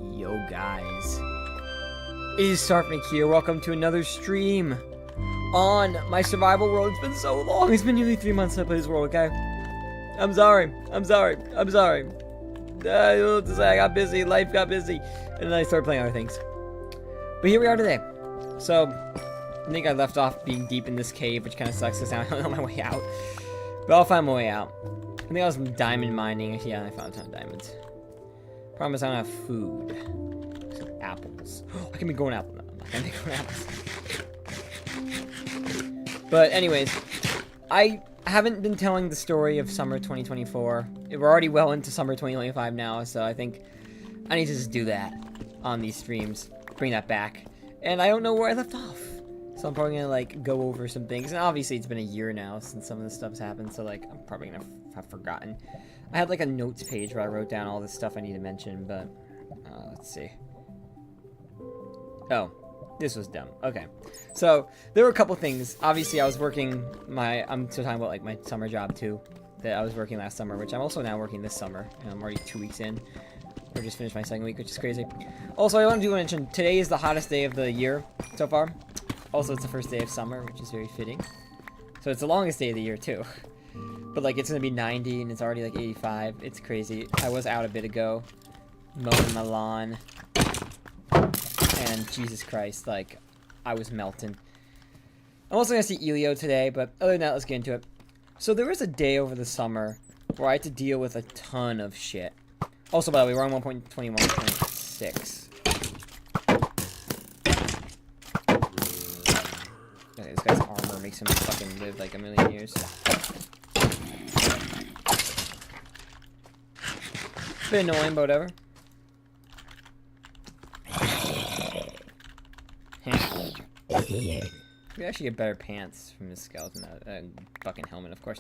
Yo guys, it is Sarfnic here. Welcome to another stream on my survival world. It's been so long. It's been nearly 3 months since I played this world, okay? I'm sorry. I got busy, life got busy, and then I started playing other things. But here we are today. So, I think I left off being deep in this cave, which kind of sucks because now I don't know my way out. But I'll find my way out. I think I was diamond mining. Yeah, I found a ton of diamonds. Problem is I don't have food. Some apples. I can be going apples. No, I'm not gonna be going apples. But anyways, I haven't been telling the story of summer 2024. We're already well into summer 2025 now, so I think I need to just do that on these streams. Bring that back. And I don't know where I left off. So I'm probably gonna like go over some things. And obviously it's been a year now since some of this stuff's happened, so like I'm probably gonna have forgotten. I had like a notes page where I wrote down all this stuff I need to mention, but let's see. Oh, this was dumb. Okay, so there were a couple things. Obviously, I was working I'm still talking about like my summer job too, that I was working last summer, which I'm also now working this summer. And I'm already 2 weeks in. I just finished my second week, which is crazy. Also, I want to mention today is the hottest day of the year so far. Also, it's the first day of summer, which is very fitting. So it's the longest day of the year too. But like it's gonna be 90 and it's already like 85. It's crazy. I was out a bit ago, mowing my lawn, and Jesus Christ, like I was melting. I'm also gonna see Elio today, but other than that, let's get into it. So there was a day over the summer where I had to deal with a ton of shit. Also, by the way, we're on 1.21.6. Okay, this guy's armor makes him fucking live like a million years. Bit annoying, but whatever. We actually get better pants from this skeleton, fucking helmet, of course.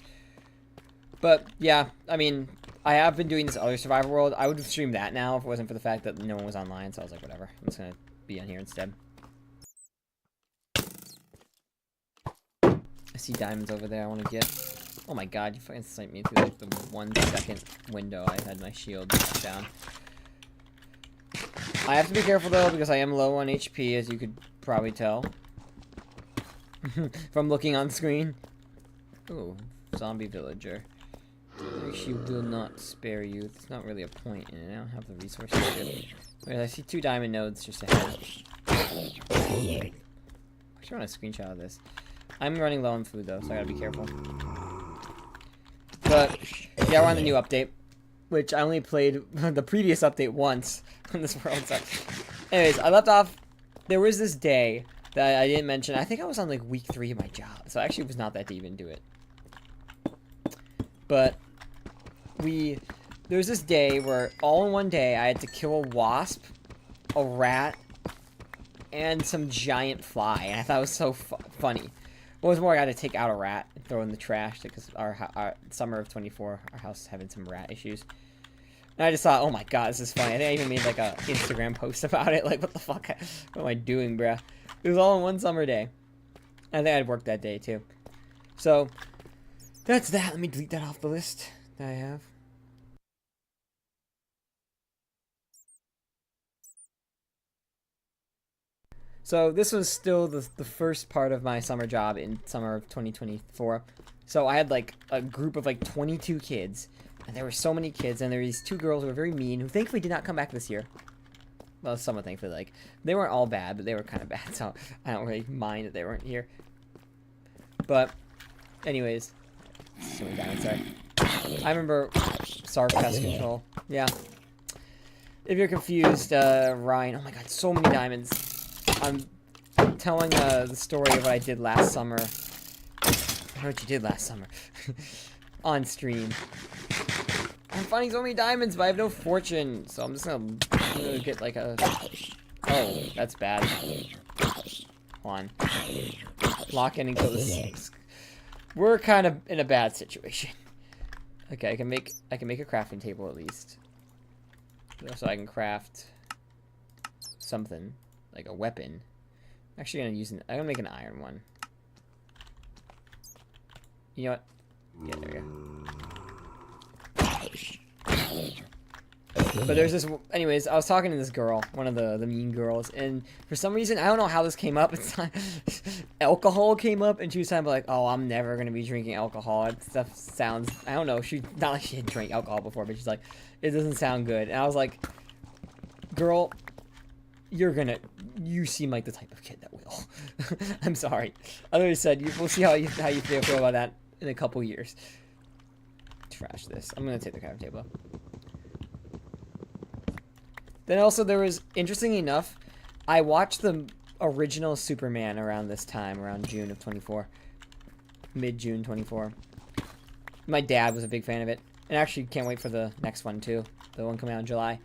But yeah, I mean, I have been doing this other survival world. I would have streamed that now if it wasn't for the fact that no one was online. So I was like, whatever, I'm just gonna be on here instead. I see diamonds over there. I want to get. Oh my god, you fucking sniped me through like the 1 second window I had my shield down. I have to be careful though because I am low on HP, as you could probably tell from looking on screen. Ooh, zombie villager. She will not spare you. It's not really a point in it. I don't have the resources to. Wait, I see 2 diamond nodes just ahead. I actually want a screenshot of this. I'm running low on food though, so I gotta be careful. But yeah, we're on the new update, which I only played the previous update once on this world. So, anyways, I left off. There was this day that I didn't mention. I think I was on like week 3 of my job, so actually it was not that deep into it. But there was this day where all in one day I had to kill a wasp, a rat, and some giant fly, and I thought it was so funny. What was more, I got to take out a rat and throw it in the trash because our summer of 24, our house is having some rat issues. And I just thought, oh my god, this is funny. I think I even made like a Instagram post about it. Like, what the fuck? What am I doing, bruh? It was all in one summer day. I think I'd worked that day too. So that's that. Let me delete that off the list that I have. So this was still the first part of my summer job in summer of 2024. So I had like a group of like 22 kids, and there were so many kids, and there were these 2 girls who were very mean, who thankfully did not come back this year. Well, somewhat thankfully, like they weren't all bad, but they were kind of bad, so I don't really mind that they weren't here. But anyways, so many diamonds, sorry. I remember Sarf pest control. Yeah. If you're confused, Ryan, oh my god, so many diamonds. I'm telling the story of what I did last summer. What you did last summer on stream. I'm finding so many diamonds, but I have no fortune, so I'm just gonna get like a. Oh, that's bad. Hold on. Lock in and kill this. We're kind of in a bad situation. Okay, I can make a crafting table at least, so I can craft something. Like a weapon. I'm actually gonna use I'm gonna make an iron one. You know what? Yeah, there we go. But there's this. Anyways, I was talking to this girl, one of the mean girls, and for some reason I don't know how this came up. It's not, alcohol came up, and she was talking like, "Oh, I'm never gonna be drinking alcohol." It stuff sounds. I don't know. She not like she had drank alcohol before, but she's like, "It doesn't sound good." And I was like, "Girl, you seem like the type of kid that will." I'm sorry. I literally said, "We'll see how you feel about that in a couple years." Trash this. I'm gonna take the crafting table. Then also there was, interestingly enough, I watched the original Superman around this time, around June of 24. Mid-June 24. My dad was a big fan of it. And actually can't wait for the next one too. The one coming out in July.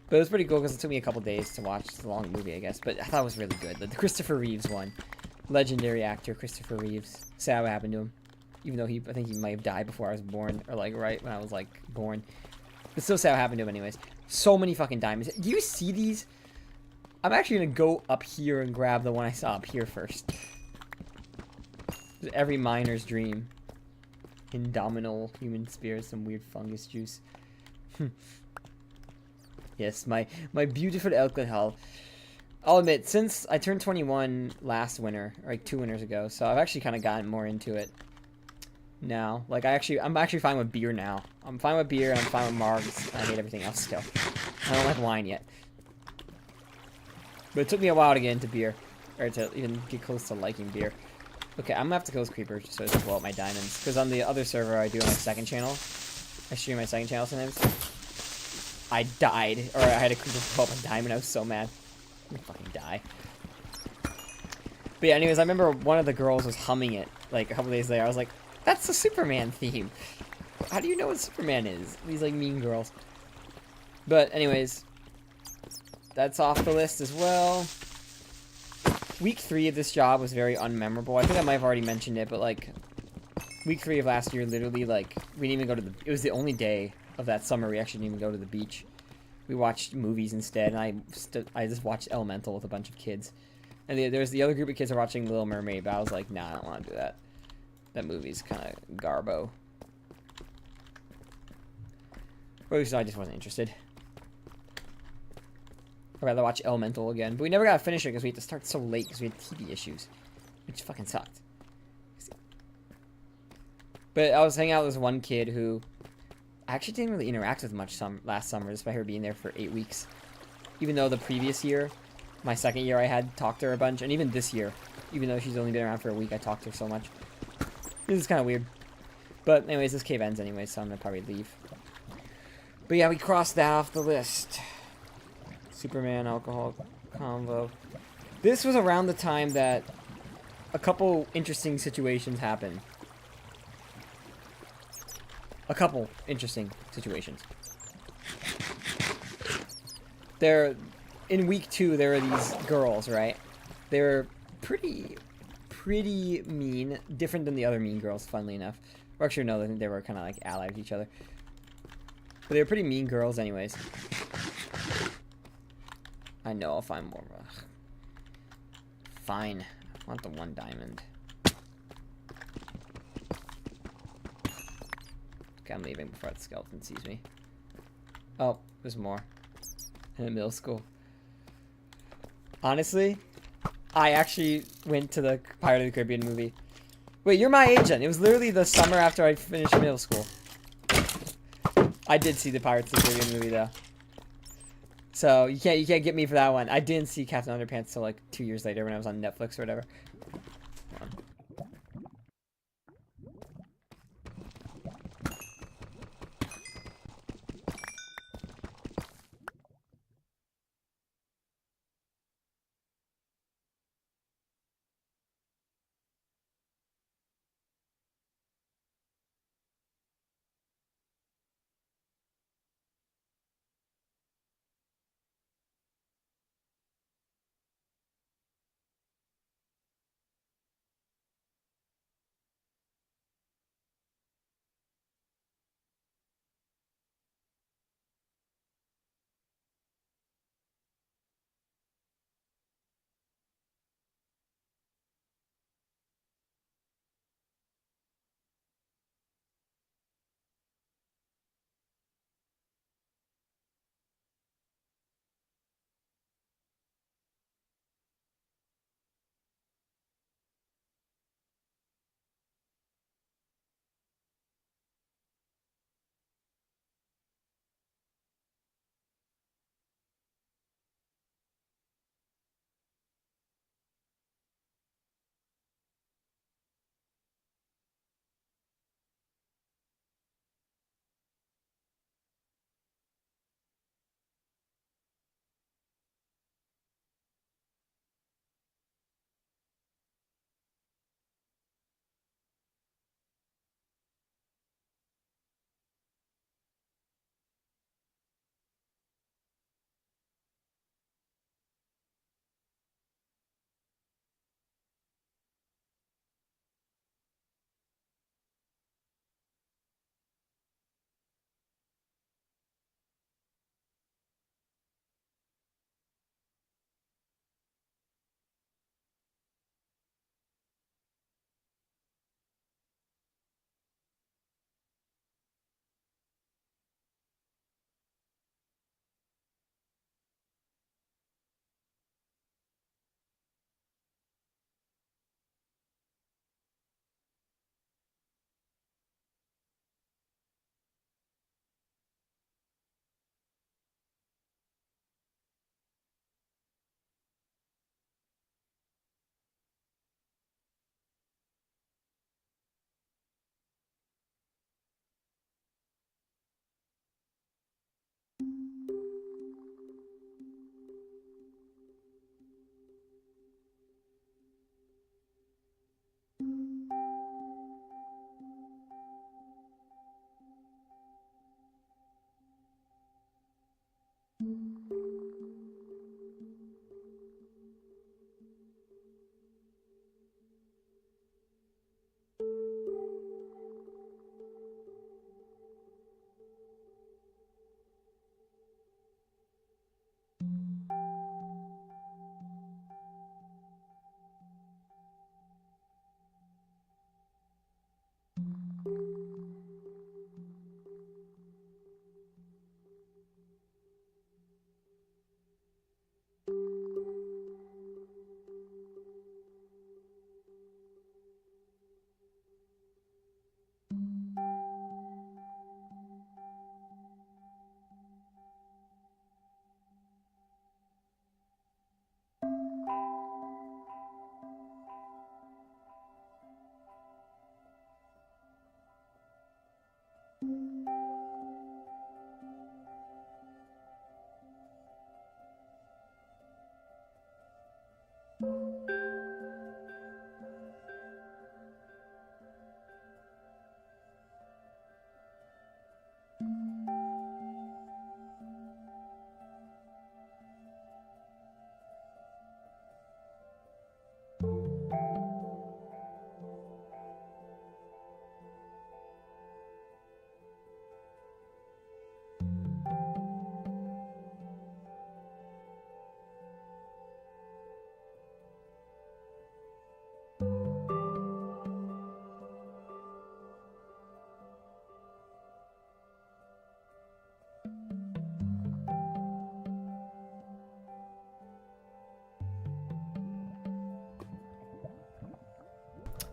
But it was pretty cool because it took me a couple days to watch. It's a long movie, I guess. But I thought it was really good. The Christopher Reeves one. Legendary actor Christopher Reeves. Sad what happened to him. Even though I think he might have died before I was born. Or like right when I was like born. But still sad what happened to him anyways. So many fucking diamonds. Do you see these? I'm actually gonna go up here and grab the one I saw up here first. Every miner's dream. Indomitable human spirit, some weird fungus juice. Yes, my beautiful alcohol. I'll admit, since I turned 21 last winter, or like 2 winters ago, so I've actually kind of gotten more into it now. Like I'm actually fine with beer now. I'm fine with beer and I'm fine with margs. I hate everything else still. I don't like wine yet. But it took me a while to get into beer, or to even get close to liking beer. Okay, I'm gonna have to kill this creeper just so it doesn't blow up my diamonds. Because on the other server I do on my second channel, I stream my second channel sometimes. I died, or I had a creeper blow up a diamond. I was so mad. I'm gonna fucking die. But yeah, anyways, I remember one of the girls was humming it like a couple days later. I was like, that's the Superman theme. How do you know what Superman is? These like mean girls. But anyways, that's off the list as well. Week 3 of this job was very unmemorable. I think I might have already mentioned it, but like week 3 of last year, literally like we didn't even go to the. It was the only day of that summer we actually didn't even go to the beach. We watched movies instead, and I just watched Elemental with a bunch of kids. And there's the other group of kids are watching Little Mermaid, but I was like, nah, I don't want to do that. That movie's kind of garbo. Or at least I just wasn't interested. I'd rather watch Elemental again. But we never got to finish it because we had to start so late because we had TV issues. Which fucking sucked. But I was hanging out with this one kid who I actually didn't really interact with much last summer, despite her being there for 8 weeks. Even though the previous year, my second year, I had talked to her a bunch. And even this year, even though she's only been around for a week, I talked to her so much. This is kind of weird. But anyways, this cave ends anyway, so I'm going to probably leave. But yeah, we crossed that off the list. Superman alcohol convo. This was around the time that a couple interesting situations happened. A couple interesting situations. In week 2, there were these girls, right? They were pretty mean. Different than the other mean girls, funnily enough. Or actually, no, they were kind of like allied to each other. But they were pretty mean girls anyways. I know, I'll find more. Ugh. Fine. I want the 1 diamond. Okay, I'm leaving before the skeleton sees me. Oh, there's more. In middle school. Honestly, I actually went to the Pirate of the Caribbean movie. Wait, you're my age then. It was literally the summer after I finished middle school. I did see the Pirates of the Caribbean movie though. So you can't get me for that one. I didn't see Captain Underpants till like 2 years later when I was on Netflix or whatever.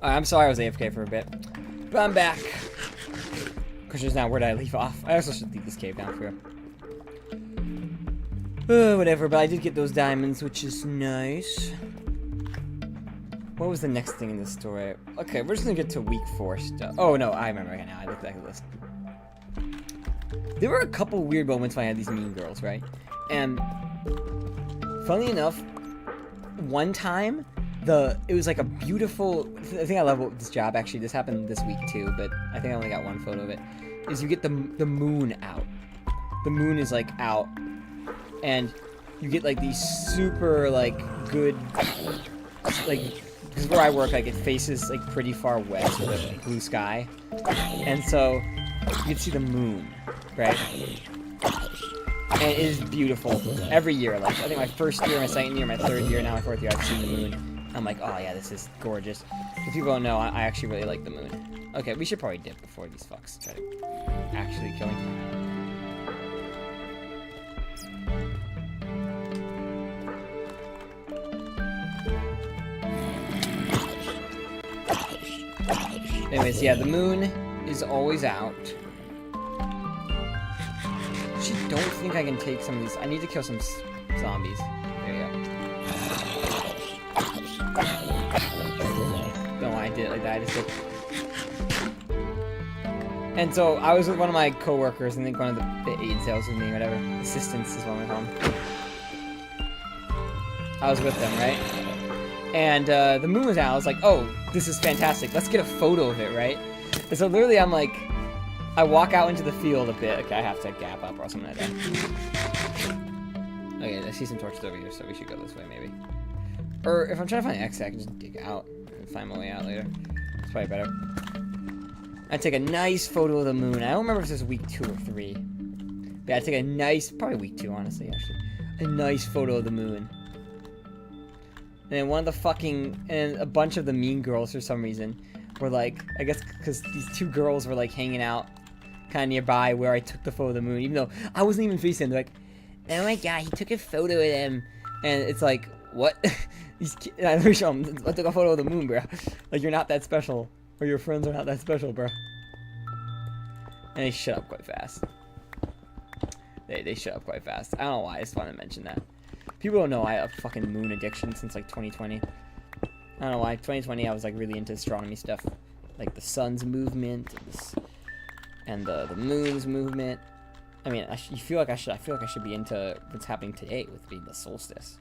I'm sorry I was AFK for a bit, but I'm back. Question's now, where did I leave off? I also should leave this cave down for you. Whatever, but I did get those diamonds, which is nice. What was the next thing in this story? Okay, we're just gonna get to week 4 stuff. Oh no, I remember right now. I looked back at the list. There were a couple weird moments when I had these mean girls, right? And funnily enough, one time, it was like a beautiful, the thing I love about this job, actually, this happened this week too, but I think I only got one photo of it, is you get the moon out. The moon is like out, and you get like these super like good, like, because where I work, like it faces like pretty far west with a blue sky, and so you can see the moon, right? And it is beautiful every year. Like I think my first year, my second year, my third year, now my fourth year, I've seen the moon. I'm like, oh yeah, this is gorgeous. If people don't know, I actually really like the moon. Okay, we should probably dip before these fucks try to actually kill me. Anyways, yeah, the moon is always out. Actually, don't think I can take some of these. I need to kill some zombies. There you go. No, I did it like that. I just did. And so I was with one of my coworkers, and I think one of the aides that was with me, whatever. Assistants is what I'm calling them. I was with them, right? And the moon was out. I was like, oh, this is fantastic. Let's get a photo of it, right? And so literally, I'm like, I walk out into the field a bit. Okay, I have to gap up or something like that. Okay, I see some torches over here, so we should go this way, maybe. Or if I'm trying to find an exit, I can just dig out and find my way out later. It's probably better. I take a nice photo of the moon. I don't remember if this was week 2 or 3. But yeah, I take a nice, probably week 2, honestly, actually. A nice photo of the moon. And then one of the fucking, and a bunch of the mean girls for some reason were like, I guess because these 2 girls were like hanging out kind of nearby where I took the photo of the moon, even though I wasn't even facing them. They're like, oh my god, he took a photo of them. And it's like, what? These kids, I literally show them, I took a photo of the moon, bro. Like, you're not that special. Or your friends are not that special, bro. And they shut up quite fast. They shut up quite fast. I don't know why, I just wanted to mention that. People don't know I have a fucking moon addiction since like 2020. I don't know why. 2020 I was like really into astronomy stuff. Like the sun's movement and the moon's movement. I mean, I feel like I should be into what's happening today with being the solstice.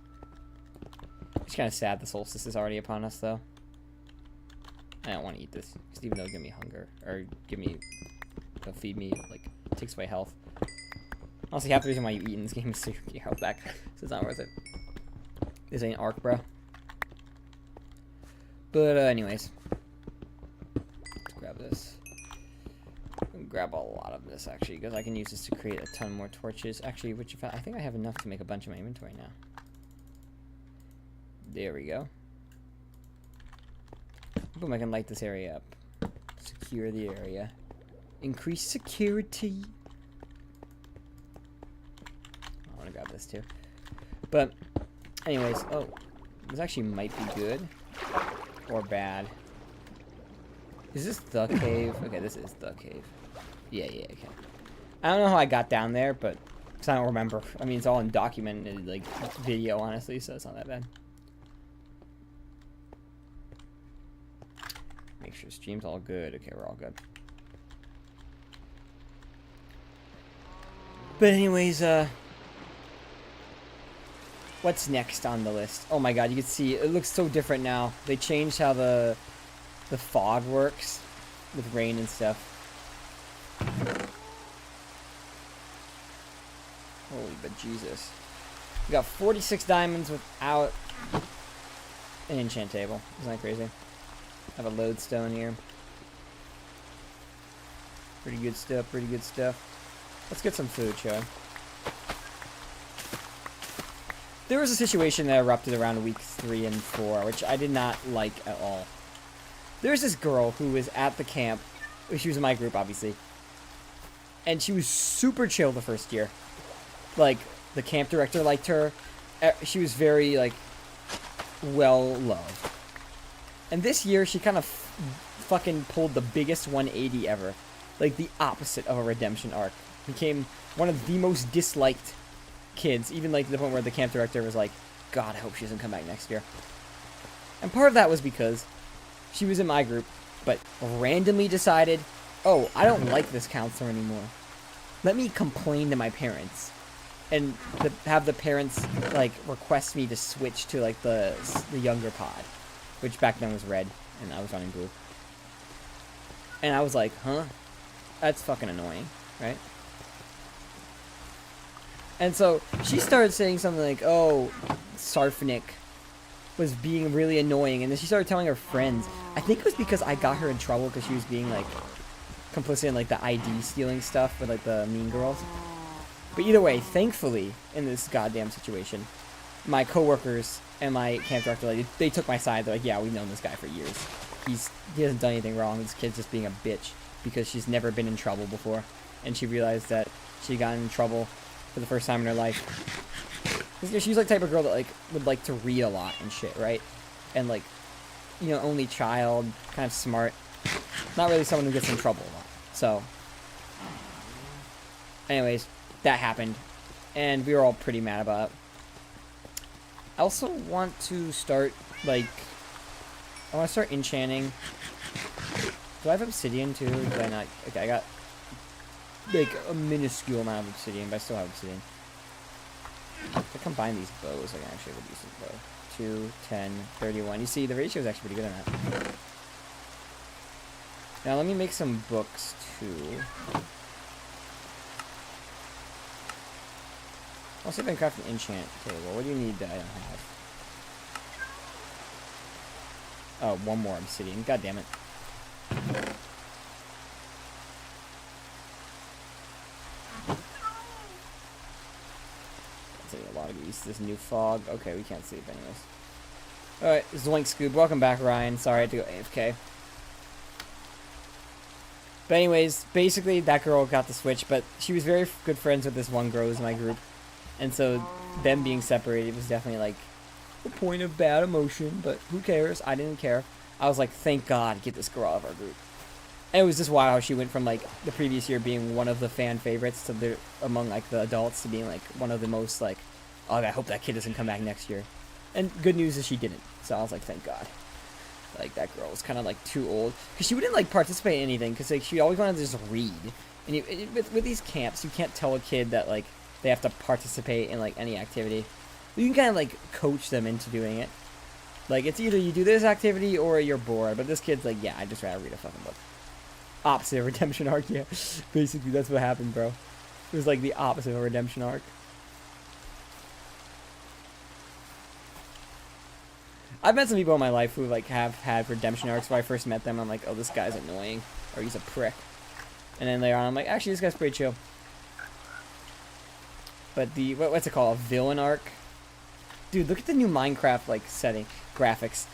It's kind of sad the solstice is already upon us, though. I don't want to eat this, because even though it'll give me hunger, or it'll feed me, like, it takes away health. Honestly, half the reason why you eat in this game is to get your health back, so it's not worth it. This ain't arc, bro. But, anyways. Let's grab this. Grab a lot of this, actually, because I can use this to create a ton more torches. Actually, I think I have enough to make a bunch of my inventory now. There we go. Boom, I can light this area up. Secure the area. Increase security. I want to grab this, too. But, anyways, oh, this actually might be good. Or bad. Is this the cave? Okay, this is the cave. Yeah, okay. I don't know how I got down there, but because I don't remember. I mean, it's all in documented, like, video, honestly, so it's not that bad. Make sure stream's all good. Okay, we're all good. But anyways, what's next on the list? Oh my god, you can see, it looks so different now. They changed how the fog works with rain and stuff. Holy but Jesus. We got 46 diamonds without an enchant table. Isn't that crazy? I have a lodestone here. Pretty good stuff, pretty good stuff. Let's get some food, shall we? There was a situation that erupted around week 3 and 4, which I did not like at all. There's this girl who was at the camp. She was in my group, obviously. And she was super chill the first year. Like, the camp director liked her. She was very, like, well-loved. And this year, she kind of fucking pulled the biggest 180 ever. Like, the opposite of a redemption arc. Became one of the most disliked kids. Even, like, to the point where the camp director was like, God, I hope she doesn't come back next year. And part of that was because she was in my group, but randomly decided, oh, I don't like this counselor anymore. Let me complain to my parents. And have the parents, like, request me to switch to, like, the younger pod. Which back then was red, and I was running blue. And I was like, huh? That's fucking annoying, right? And so, she started saying something like, oh, Sarfnic was being really annoying. And then she started telling her friends. I think it was because I got her in trouble because she was being, like, complicit in, like, the ID stealing stuff with, like, the mean girls. But either way, thankfully, in this goddamn situation, my coworkers and my camp director, like, they took my side. They're like, yeah, we've known this guy for years. He hasn't done anything wrong. This kid's just being a bitch because she's never been in trouble before. And she realized that she got in trouble for the first time in her life. She's like the type of girl that, like, would like to read a lot and shit, right? And, like, you know, only child, kind of smart. Not really someone who gets in trouble a lot. So, anyways, that happened. And we were all pretty mad about it. I also want to start, like, I want to start enchanting. Do I have obsidian too? Did I not? Okay, I got, like, a minuscule amount of obsidian, but I still have obsidian. If I combine these bows, I can actually have a decent bow. 2, 10, 31. You see, the ratio is actually pretty good on that. Now, let me make some books, too. I'll see if I can craft an enchant table. What do you need that I don't have? Oh, one more obsidian. God damn it. A lot of use this new fog. Okay, we can't sleep anyways. Alright, Zoink Scoob. Welcome back, Ryan. Sorry I had to go AFK. But anyways, basically that girl got the switch, but she was very good friends with this one girl who's in my group. And so them being separated was definitely like a point of bad emotion, but who cares? I didn't care. I was like, thank God, get this girl out of our group. And it was just wild how she went from, like, the previous year being one of the fan favorites to the, among, like, the adults to being, like, one of the most, like, oh, I hope that kid doesn't come back next year. And good news is she didn't. So I was like, thank God. Like, that girl was kind of, like, too old. Because she wouldn't, like, participate in anything. Because, like, she always wanted to just read. And with these camps, you can't tell a kid that like they have to participate in like any activity. You can kind of like coach them into doing it. Like it's either you do this activity or you're bored. But this kid's like, yeah, I just rather read a fucking book. Opposite of redemption arc, yeah. Basically, that's what happened, bro. It was like the opposite of a redemption arc. I've met some people in my life who like have had redemption arcs. When I first met them, I'm like, oh, this guy's annoying, or he's a prick. And then later on, I'm like, actually, this guy's pretty chill. But the what's it called? A villain arc. Dude, look at the new Minecraft like setting graphics.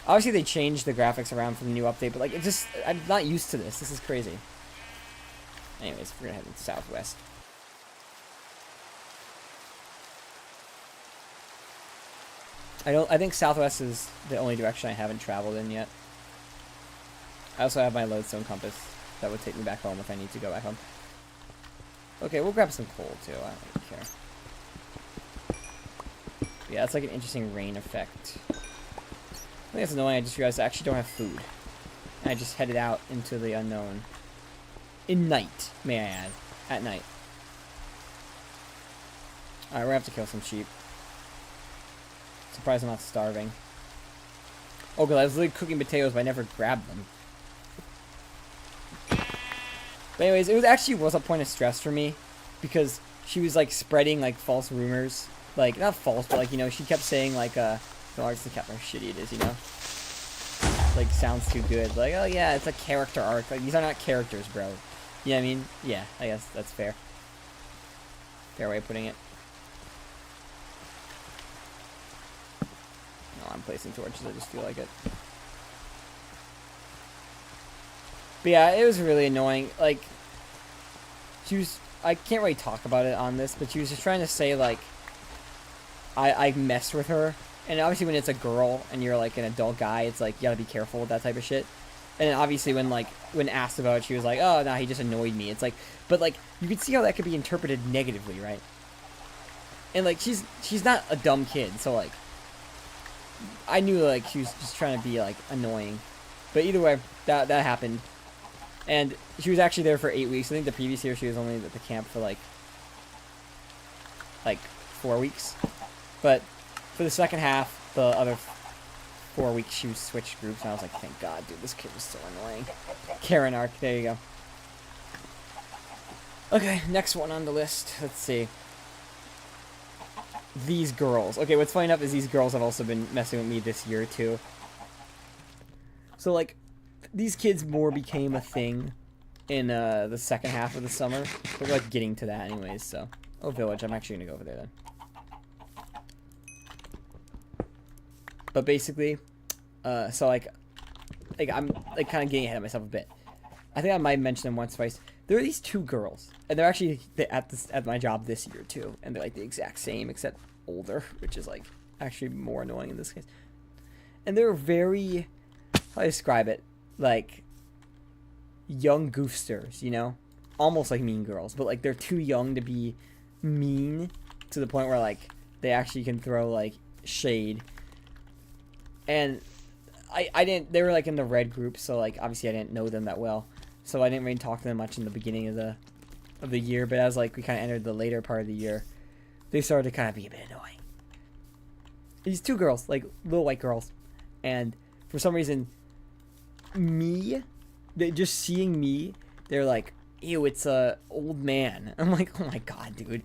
Obviously, they changed the graphics around for the new update, but like it just I'm not used to this. This is crazy. Anyways, we're gonna head southwest. I think southwest is the only direction I haven't traveled in yet. I also have my lodestone compass that would take me back home if I need to go back home. Okay, we'll grab some coal too. I don't really care. Yeah, it's like an interesting rain effect. I think that's annoying. I just realized I actually don't have food. And I just headed out into the unknown. In night, may I add. At night. Alright, we're gonna have to kill some sheep. Surprised I'm not starving. Oh, because I was literally cooking potatoes, but I never grabbed them. But anyways, it was a point of stress for me. Because she was, like, spreading, like, false rumors. Like, not false, but, like, you know, she kept saying, like, the art's the how shitty it is, you know? Like, sounds too good. Like, oh, yeah, it's a character arc. Like, these are not characters, bro. You know what I mean? Yeah, I guess that's fair. Fair way of putting it. No, I'm placing torches. I just feel like it. But yeah, it was really annoying. Like, she was... I can't really talk about it on this, but she was just trying to say, like... I messed with her. And obviously when it's a girl and you're, like, an adult guy, it's like, you gotta be careful with that type of shit. And then obviously when asked about it, she was like, oh, nah, he just annoyed me. It's like... But, like, you can see how that could be interpreted negatively, right? And, like, she's not a dumb kid, so, like... I knew, like, she was just trying to be, like, annoying. But either way, that happened. And she was actually there for 8 weeks. I think the previous year she was only at the camp for, like 4 weeks. But for the second half, the other 4 weeks, she switched groups. And I was like, thank God, dude, this kid was so annoying. Karen arc, there you go. Okay, next one on the list. Let's see. These girls. Okay, what's funny enough is these girls have also been messing with me this year, too. So, like, these kids more became a thing in the second half of the summer. We're, like, getting to that anyways, so. Oh, village. I'm actually gonna go over there, then. But basically, so, like I'm, like, kind of getting ahead of myself a bit. I think I might mention them once, twice. There are these two girls, and they're actually at my job this year, too. And they're, like, the exact same, except older, which is, like, actually more annoying in this case. And they're very, how do I describe it? Like, young goofsters, you know? Almost like mean girls, but, like, they're too young to be mean to the point where, like, they actually can throw, like, shade. And I didn't, they were, like, in the red group, so, like, obviously I didn't know them that well. So I didn't really talk to them much in the beginning of the year, but as, like, we kind of entered the later part of the year, they started to kind of be a bit annoying. These two girls, like, little white girls, and for some reason, just seeing me, they're like, ew, it's a old man. I'm like, oh my God, dude.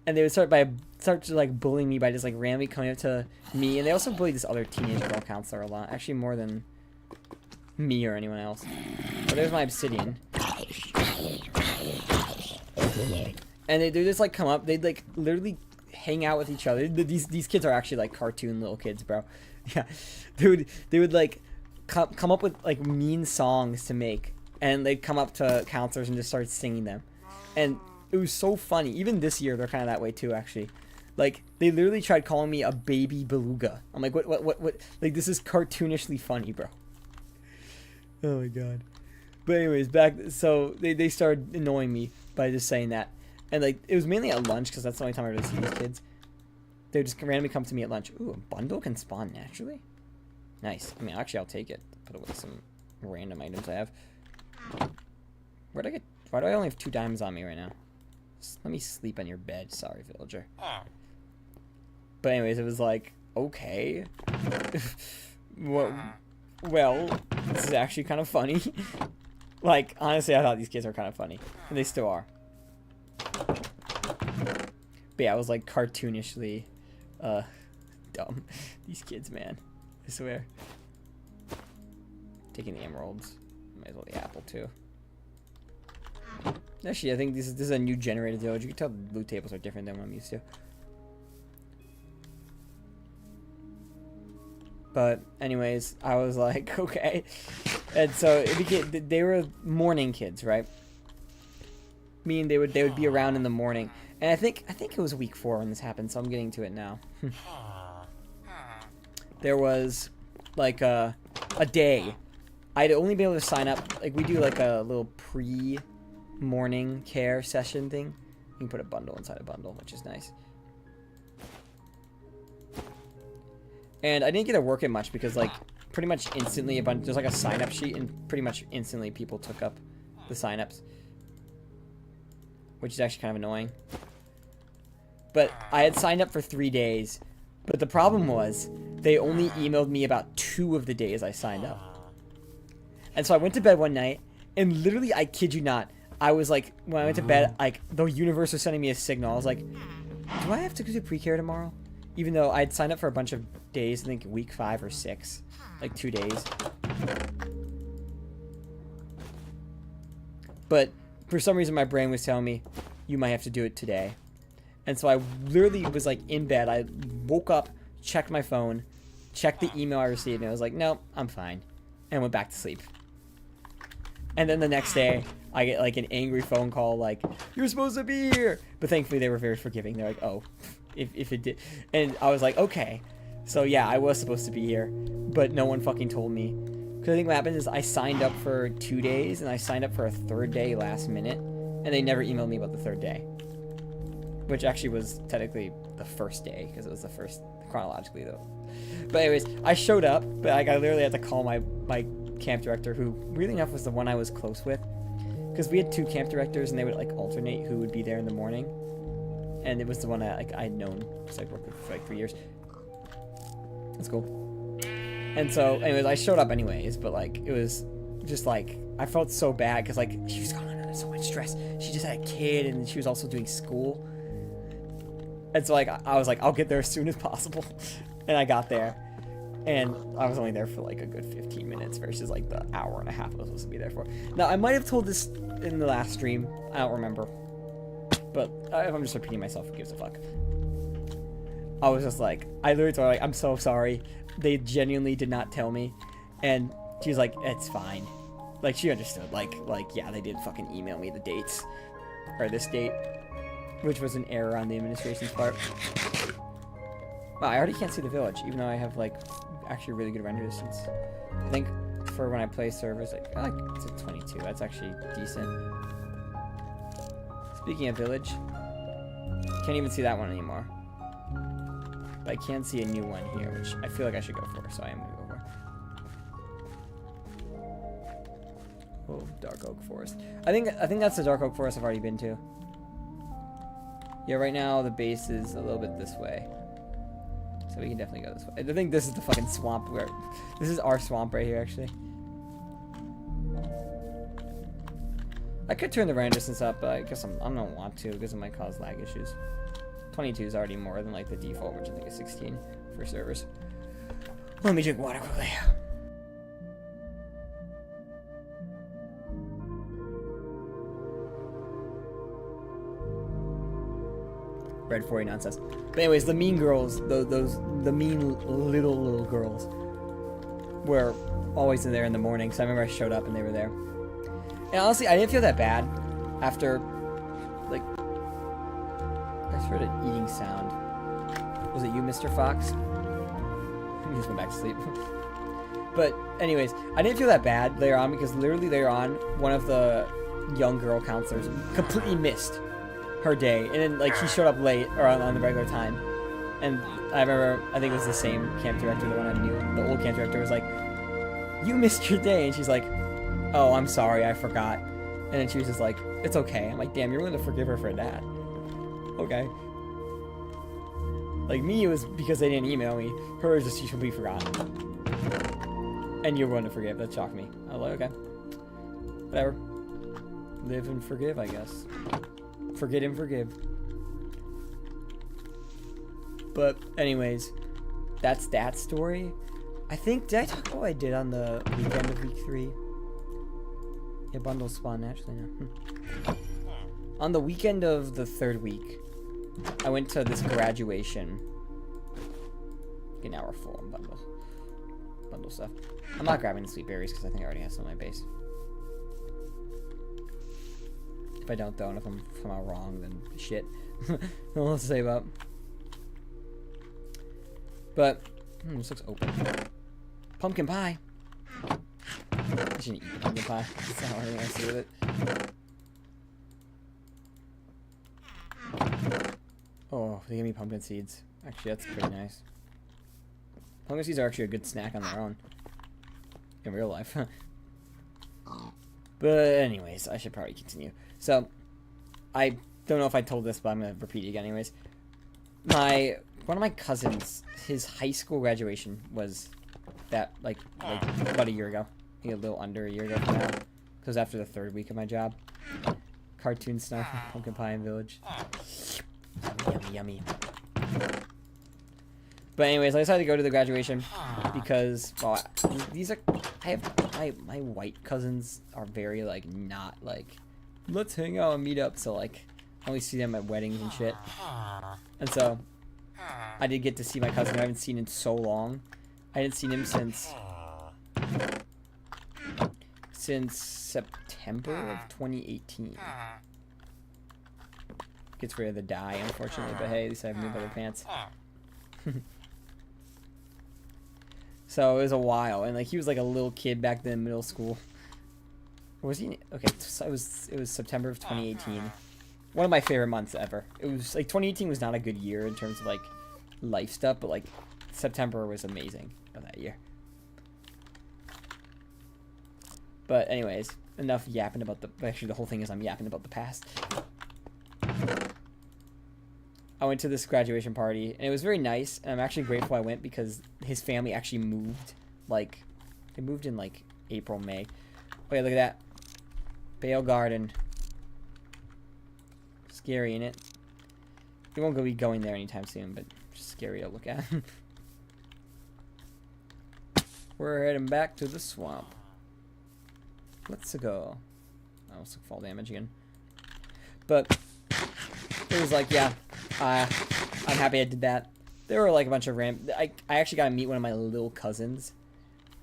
And they would start to, like, bullying me by just, like, randomly coming up to me, and they also bullied this other teenage girl counselor a lot, actually more than me or anyone else. Oh, there's my obsidian. And they'd just, like, come up, they'd, like, literally hang out with each other. These kids are actually, like, cartoon little kids, bro. Yeah. They would, like, come up with, like, mean songs to make, and they'd come up to counselors and just start singing them. And it was so funny. Even this year, they're kind of that way, too, actually. Like, they literally tried calling me a baby beluga. I'm like, what? Like, this is cartoonishly funny, bro. Oh, my God. But anyways, so they started annoying me by just saying that. And, like, it was mainly at lunch, because that's the only time I really see these kids. They would just randomly come to me at lunch. Ooh, a bundle can spawn naturally? Nice. I mean, actually, I'll take it. Put away some random items I have. Why do I only have 2 diamonds on me right now? Let me sleep on your bed. Sorry, villager. But anyways, it was like, okay. Well, this is actually kind of funny. Like, honestly, I thought these kids were kind of funny. And they still are. But yeah, I was like cartoonishly dumb. These kids, man. I swear. Taking the emeralds. Might as well the apple too. Actually, I think this is a new generated village. You can tell the loot tables are different than what I'm used to. But anyways, I was like, okay. And so it became, they were morning kids, right? Meaning they would be around in the morning. And I think it was week 4 when this happened, so I'm getting to it now. There was like a day. I'd only be able to sign up, like we do like a little pre-morning care session thing. You can put a bundle inside a bundle, which is nice. And I didn't get to work it much because like pretty much instantly there's like a sign up sheet and pretty much instantly people took up the sign-ups. Which is actually kind of annoying. But I had signed up for 3 days. But the problem was they only emailed me about 2 of the days I signed up. And so I went to bed one night and literally, I kid you not, I was like, when I went to bed, like the universe was sending me a signal. I was like, do I have to go to pre-care tomorrow? Even though I'd signed up for a bunch of days, I think week 5 or 6, like 2 days. But for some reason, my brain was telling me, you might have to do it today. And so I literally was like in bed. I woke up, checked my phone, checked the email I received, and I was like, no, I'm fine. And went back to sleep. And then the next day, I get like an angry phone call like, you're supposed to be here. But thankfully, they were very forgiving. They're like, oh, if it did. And I was like, okay. So yeah, I was supposed to be here. But no one fucking told me. Because I think what happened is I signed up for 2 days, and I signed up for a 3rd day last minute. And they never emailed me about the 3rd day. Which actually was technically the 1st day, because it was the first, chronologically though. But anyways, I showed up, but like I literally had to call my camp director, who really enough was the one I was close with. Because we had 2 camp directors, and they would like alternate who would be there in the morning. And it was the one that like I'd known, because I worked with for like 3 years. That's cool. And so, anyways, I showed up anyways, but like it was just like I felt so bad because like she was going under so much stress. She just had a kid, and she was also doing school. And so like I was like, I'll get there as soon as possible. And I got there, and I was only there for like a good 15 minutes versus like the hour and a half I was supposed to be there for. Now I might have told this in the last stream. I don't remember. But if I'm just repeating myself, who gives a fuck? I was just like, I literally told her, like, I'm so sorry. They genuinely did not tell me. And she was like, it's fine. Like, she understood. Like, yeah, they did fucking email me the dates. Or this date. Which was an error on the administration's part. Wow, I already can't see the village, even though I have, like, actually really good render distance. I think for when I play servers, like, I like it's a 22. That's actually decent. Speaking of village, can't even see that one anymore. But I can see a new one here, which I feel like I should go for, so I am gonna go for. Oh, Dark Oak Forest. I think that's the Dark Oak Forest I've already been to. Yeah, right now the base is a little bit this way. So we can definitely go this way. I think this is the fucking swamp where this is our swamp right here actually. I could turn the render distance up, but I guess I don't want to because it might cause lag issues. 22 is already more than like the default, which I think is 16 for servers. Let me drink water quickly. Red 49 says. But anyways, the mean girls, the mean little girls were always in there in the morning. So I remember I showed up and they were there. And honestly, I didn't feel that bad after, like, I just heard an eating sound. Was it you, Mr. Fox? He just went back to sleep. But anyways, I didn't feel that bad later on because literally later on, one of the young girl counselors completely missed her day. And then, like, she showed up late, or on the regular time. And I remember, I think it was the same camp director, the one I knew. The old camp director was like, you missed your day. And she's like, oh, I'm sorry, I forgot. And then she was just like, it's okay. I'm like, damn, you're willing to forgive her for that. Okay. Like, me, it was because they didn't email me. Her is just, she should be forgotten. And you're willing to forgive. That shocked me. I was like, okay. Whatever. Live and forgive, I guess. Forget and forgive. But, anyways, that's that story. I think, did I talk about what I did on the weekend of week 3? Yeah, bundle spawn, actually, no. On the weekend of the 3rd week, I went to this graduation. Okay, now we're full on bundles. Bundle stuff. I'm not grabbing the sweet berries because I think I already have some on my base. If I don't, though, and if I'm somehow wrong, then shit. No one else to say about. But, this looks open. Pumpkin pie! I shouldn't eat pumpkin pie. That's not what I want to do with it. Oh, they gave me pumpkin seeds. Actually, that's pretty nice. Pumpkin seeds are actually a good snack on their own. In real life. But anyways, I should probably continue. So, I don't know if I told this, but I'm going to repeat it again anyways. One of my cousins, his high school graduation was that, like about a year ago. I think a little under a year ago from now. Because after the 3rd week of my job. Cartoon stuff, pumpkin pie and village. Yummy, yummy. But anyways, I decided to go to the graduation because, well, these are, I have, my white cousins are very, like, not, like, let's hang out and meet up. So, like, I only see them at weddings and shit. And so, I did get to see my cousin I haven't seen in so long. I hadn't seen him since September of 2018. Gets rid of the dye, unfortunately, but hey, at least I have new leather pants. So it was a while, and like he was like a little kid back then in middle school. Or was he? Okay, so it was September of 2018. One of my favorite months ever. It was like 2018 was not a good year in terms of like life stuff, but like September was amazing of that year. But anyways, enough yapping about the. Actually, the whole thing is I'm yapping about the past. I went to this graduation party, and it was very nice, and I'm actually grateful I went because his family actually moved, like, they moved in, like, April, May. Oh, yeah, look at that. Bale Garden. Scary, innit? We won't be going there anytime soon, but just scary to look at. We're heading back to the swamp. Let's go. Oh, it's fall damage again. But it was like, yeah, I'm happy I did that. There were like a bunch of I actually got to meet one of my little cousins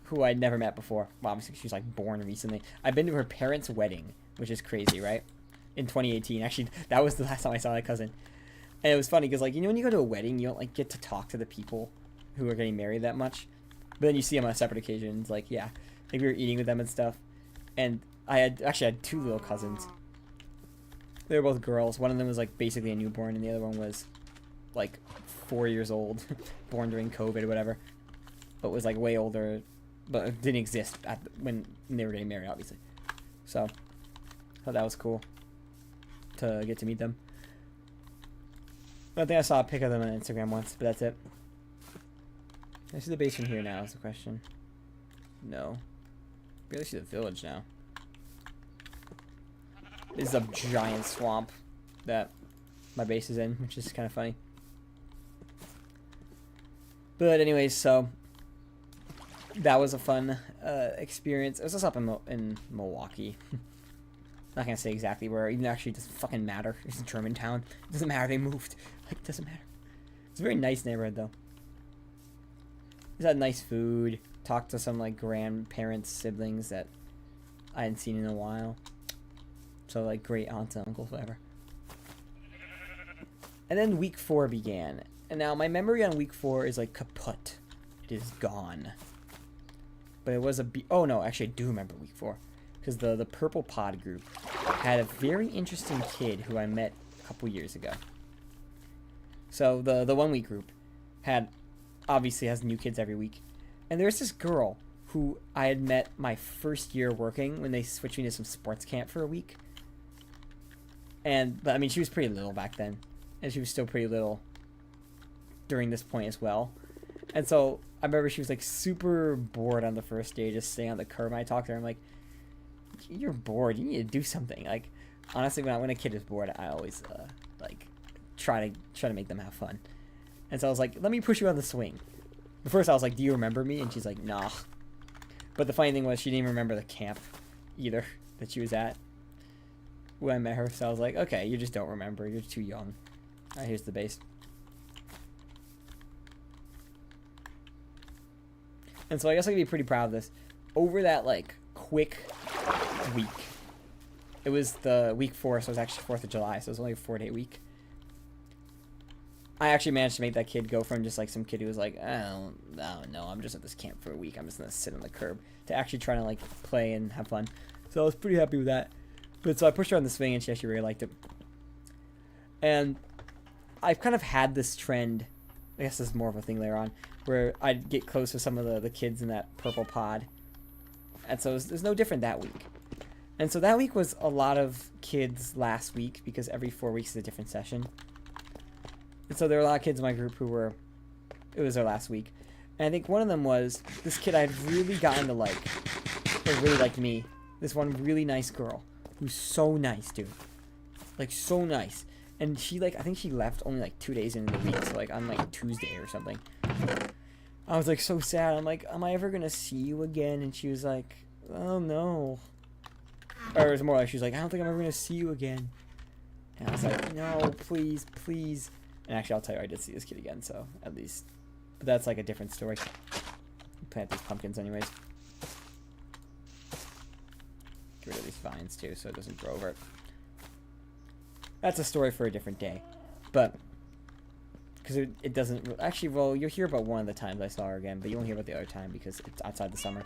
who I'd never met before. Well, obviously she was like born recently. I've been to her parents' wedding, which is crazy, right? In 2018. Actually, that was the last time I saw that cousin. And it was funny because, like, you know, when you go to a wedding, you don't like get to talk to the people who are getting married that much. But then you see them on separate occasions. Like, yeah, like we were eating with them and stuff. And I had two little cousins. They were both girls. One of them was like basically a newborn, and the other one was like 4 years old, born during COVID or whatever, but was like way older, but didn't exist when they were getting married, obviously. So, I thought that was cool to get to meet them. I think I saw a pic of them on Instagram once, but that's it. Can I see the base from here now is the question. No. Barely see the village now. This is a giant swamp that my base is in, which is kind of funny. But anyways, so that was a fun experience. It was just up in Milwaukee. Not gonna say exactly where. Even actually, it doesn't fucking matter. It's a German town. It doesn't matter. They moved. Like, it doesn't matter. It's a very nice neighborhood, though. Just had nice food. Talked to some like grandparents, siblings that I hadn't seen in a while. So like great aunts and uncles, whatever. And then week 4 began. And now my memory on week 4 is like kaput. It is gone. But it was oh no, actually I do remember week 4. Because the Purple Pod group had a very interesting kid who I met a couple years ago. So the 1 week group obviously has new kids every week. And there's this girl who I had met my first year working when they switched me to some sports camp for a week. But I mean, she was pretty little back then, and she was still pretty little during this point as well. And so I remember she was like super bored on the first day, just staying on the curb. And I talked to her. I'm like, "You're bored. You need to do something." Like, honestly, when a kid is bored, I always like try to make them have fun. And so I was like, "Let me push you on the swing." At first, I was like, "Do you remember me?" And she's like, "Nah." But the funny thing was, she didn't even remember the camp either that she was at when I met her. So I was like, "Okay, you just don't remember. You're too young." All right, here's the base. And so I guess I can be pretty proud of this. Over that, like, quick week, it was the week 4, so it was actually 4th of July, so it was only a 4-day week. I actually managed to make that kid go from just, like, some kid who was like, "Oh, no, I'm just at this camp for a week. I'm just going to sit on the curb," to actually trying to, like, play and have fun. So I was pretty happy with that. But so I pushed her on the swing, and she actually really liked it. And I've kind of had this trend, I guess this is more of a thing later on, where I'd get close to some of the kids in that purple pod. And so it was no different that week. And so that week was a lot of kids last week, because every 4 weeks is a different session. And so there were a lot of kids in my group it was their last week. And I think one of them was this kid I'd really gotten to like, or really liked me. This one really nice girl, who's so nice, dude. Like, so nice. And she, like, I think she left only, like, 2 days into the week, so, like, on, like, Tuesday or something. I was, like, so sad. I'm like, "Am I ever gonna see you again?" And she was like, "Oh, no." Or it was more like, she was like, "I don't think I'm ever gonna see you again." And I was like, "No, please, please." And actually, I'll tell you, I did see this kid again, so, at least. But that's, like, a different story. Plant these pumpkins anyways. Get rid of these vines, too, so it doesn't grow over it. That's a story for a different day. But, because it doesn't... Actually, well, you'll hear about one of the times I saw her again, but you won't hear about the other time because it's outside the summer.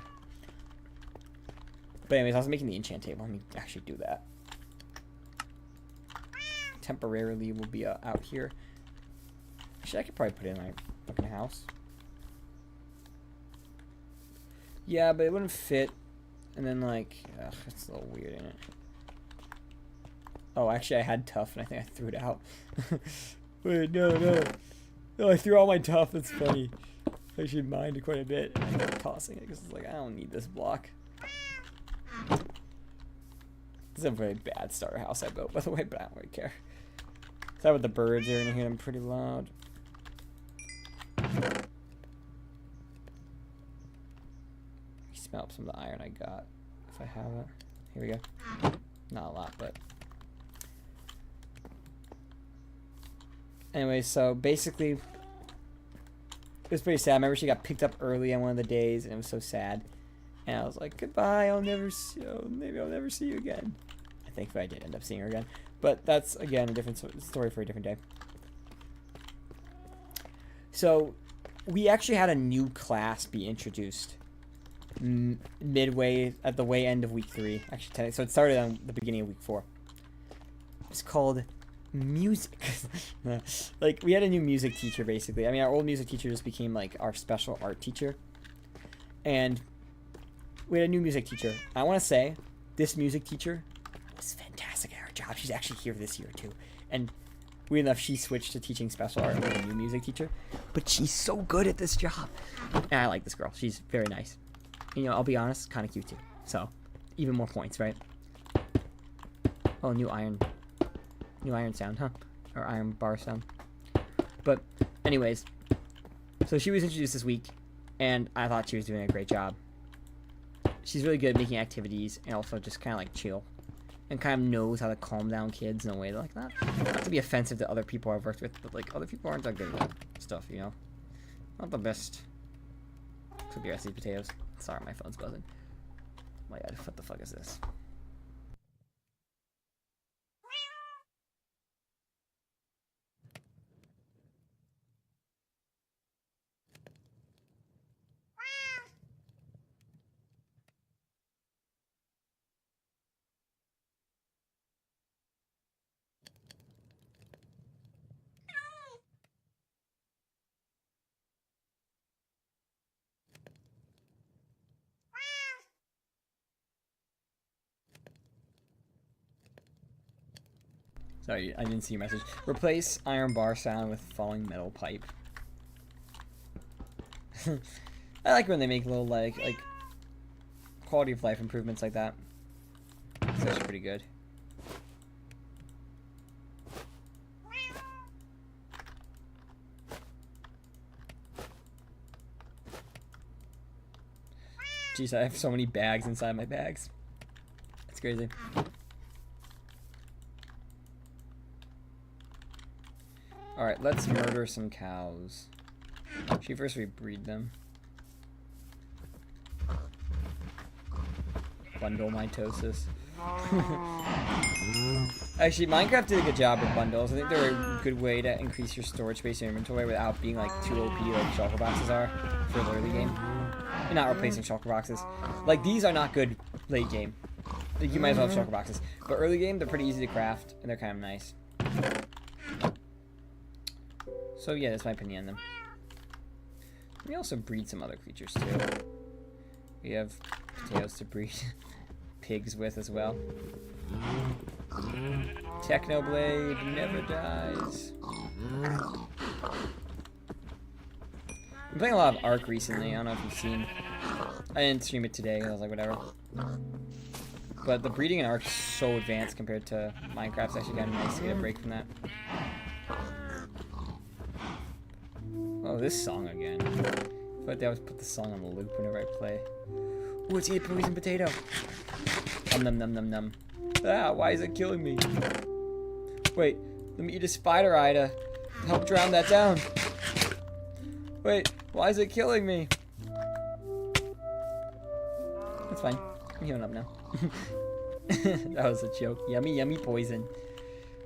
But anyways, I was making the enchant table. Let me actually do that. Temporarily, we'll be out here. Actually, I could probably put it in my fucking house. Yeah, but it wouldn't fit. And then, like... Ugh, it's a little weird, isn't it? Oh, actually, I had Tough, and I think I threw it out. Wait, no. No, I threw all my Tough. That's funny. I should mind it quite a bit. I ended up tossing it, because it's like, I don't need this block. This is a very bad starter house I built, by the way, but I don't really care. Sorry with the birds, you're going to hear them pretty loud. Smell up some of the iron I got, if I have it. Here we go. Not a lot, but... Anyway, so basically, it was pretty sad. I remember she got picked up early on one of the days, and it was so sad. And I was like, "Goodbye, maybe I'll never see you again." I think I did end up seeing her again. But that's, again, a different story for a different day. So, we actually had a new class be introduced midway, at the way end of week 3. Actually, so it started on the beginning of week 4. It's called music. Like, we had a new music teacher, basically. I mean, our old music teacher just became, like, our special art teacher. And we had a new music teacher. I want to say, this music teacher was fantastic at her job. She's actually here this year, too. And weird enough, she switched to teaching special art with a new music teacher. But she's so good at this job. And I like this girl. She's very nice. You know, I'll be honest, kind of cute, too. So, even more points, right? Oh, new iron sound, huh? Or iron bar sound. But, anyways. So she was introduced this week, and I thought she was doing a great job. She's really good at making activities, and also just kind of, like, chill. And kind of knows how to calm down kids in a way, like, not to be offensive to other people I've worked with, but, like, other people aren't that good at that stuff, you know? Not the best. Cook your sweet potatoes. Sorry, my phone's buzzing. My God, what the fuck is this? Sorry, I didn't see your message. Replace iron bar sound with falling metal pipe. I like when they make little like quality of life improvements like that. It's actually pretty good. Jeez, I have so many bags inside my bags. It's crazy. Alright, let's murder some cows. Should we first rebreed them? Bundle mitosis. Actually, Minecraft did a good job with bundles. I think they're a good way to increase your storage space in your inventory without being like too OP like shulker boxes are for the early game. You're not replacing shulker boxes. Like, these are not good late game. Like, you might as well have shulker boxes. But early game, they're pretty easy to craft, and they're kind of nice. So yeah, that's my opinion on them. We also breed some other creatures too. We have potatoes to breed pigs with as well. Technoblade never dies. I'm playing a lot of Ark recently. I don't know if you've seen. I didn't stream it today. I was like, whatever. But the breeding in Ark is so advanced compared to Minecraft. It's actually kind of nice to get a break from that. Oh, this song again. But they always put the song on the loop whenever I play. Ooh, it's a poison potato. Num num num num. Ah, why is it killing me? Wait, let me eat a spider eye to help drown that down. Wait, why is it killing me? That's fine. I'm healing up now. That was a joke. Yummy, yummy poison.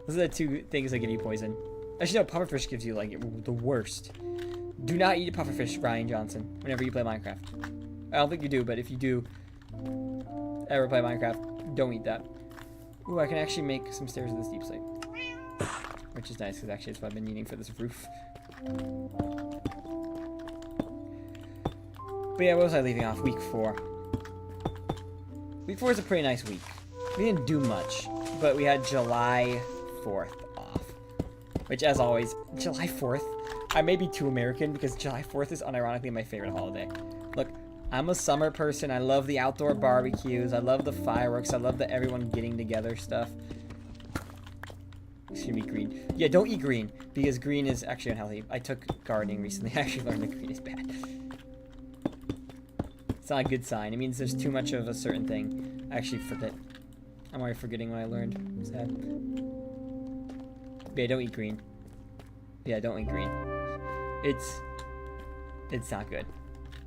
Those are the two things that give you poison. Actually, no, pufferfish gives you, like, the worst. Do not eat a pufferfish, Ryan Johnson, whenever you play Minecraft. I don't think you do, but if you do ever play Minecraft, don't eat that. Ooh, I can actually make some stairs with this deep slate. Which is nice, because actually it's what I've been needing for this roof. But yeah, what was I leaving off? Week 4. Week 4 is a pretty nice week. We didn't do much, but we had July 4th off. Which, as always, July 4th, I may be too American because July 4th is unironically my favorite holiday. Look, I'm a summer person. I love the outdoor barbecues. I love the fireworks. I love the everyone getting together stuff. Excuse me, green. Yeah, don't eat green because green is actually unhealthy. I took gardening recently. I actually learned that green is bad. It's not a good sign. It means there's too much of a certain thing. I actually forget. I'm already forgetting what I learned. Sad. But yeah, don't eat green. Yeah, don't eat green. It's not good.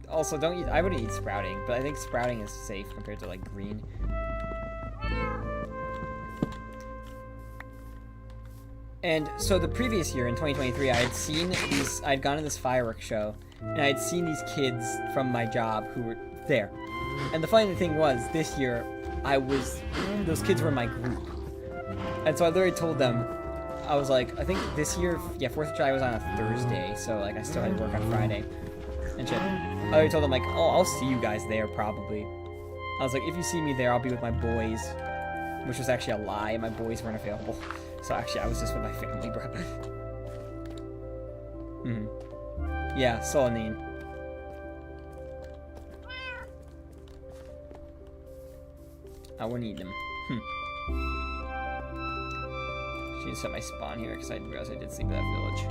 Also, don't eat. I wouldn't eat sprouting, but I think sprouting is safe compared to like green. And so the previous year in 2023, I had seen these. I had gone to this fireworks show, and I had seen these kids from my job who were there. And the funny thing was, this year, those kids were in my group. And so I literally told them, I was like, I think this year, yeah, 4th of July was on a Thursday, so like I still had to work on Friday and shit. I already told them like, oh, I'll see you guys there probably. I was like, if you see me there, I'll be with my boys, which was actually a lie. My boys weren't available, so actually I was just with my family, bro. Yeah, Solanine. I wouldn't eat them. Should set my spawn here because I didn't realize I did sleep at that village.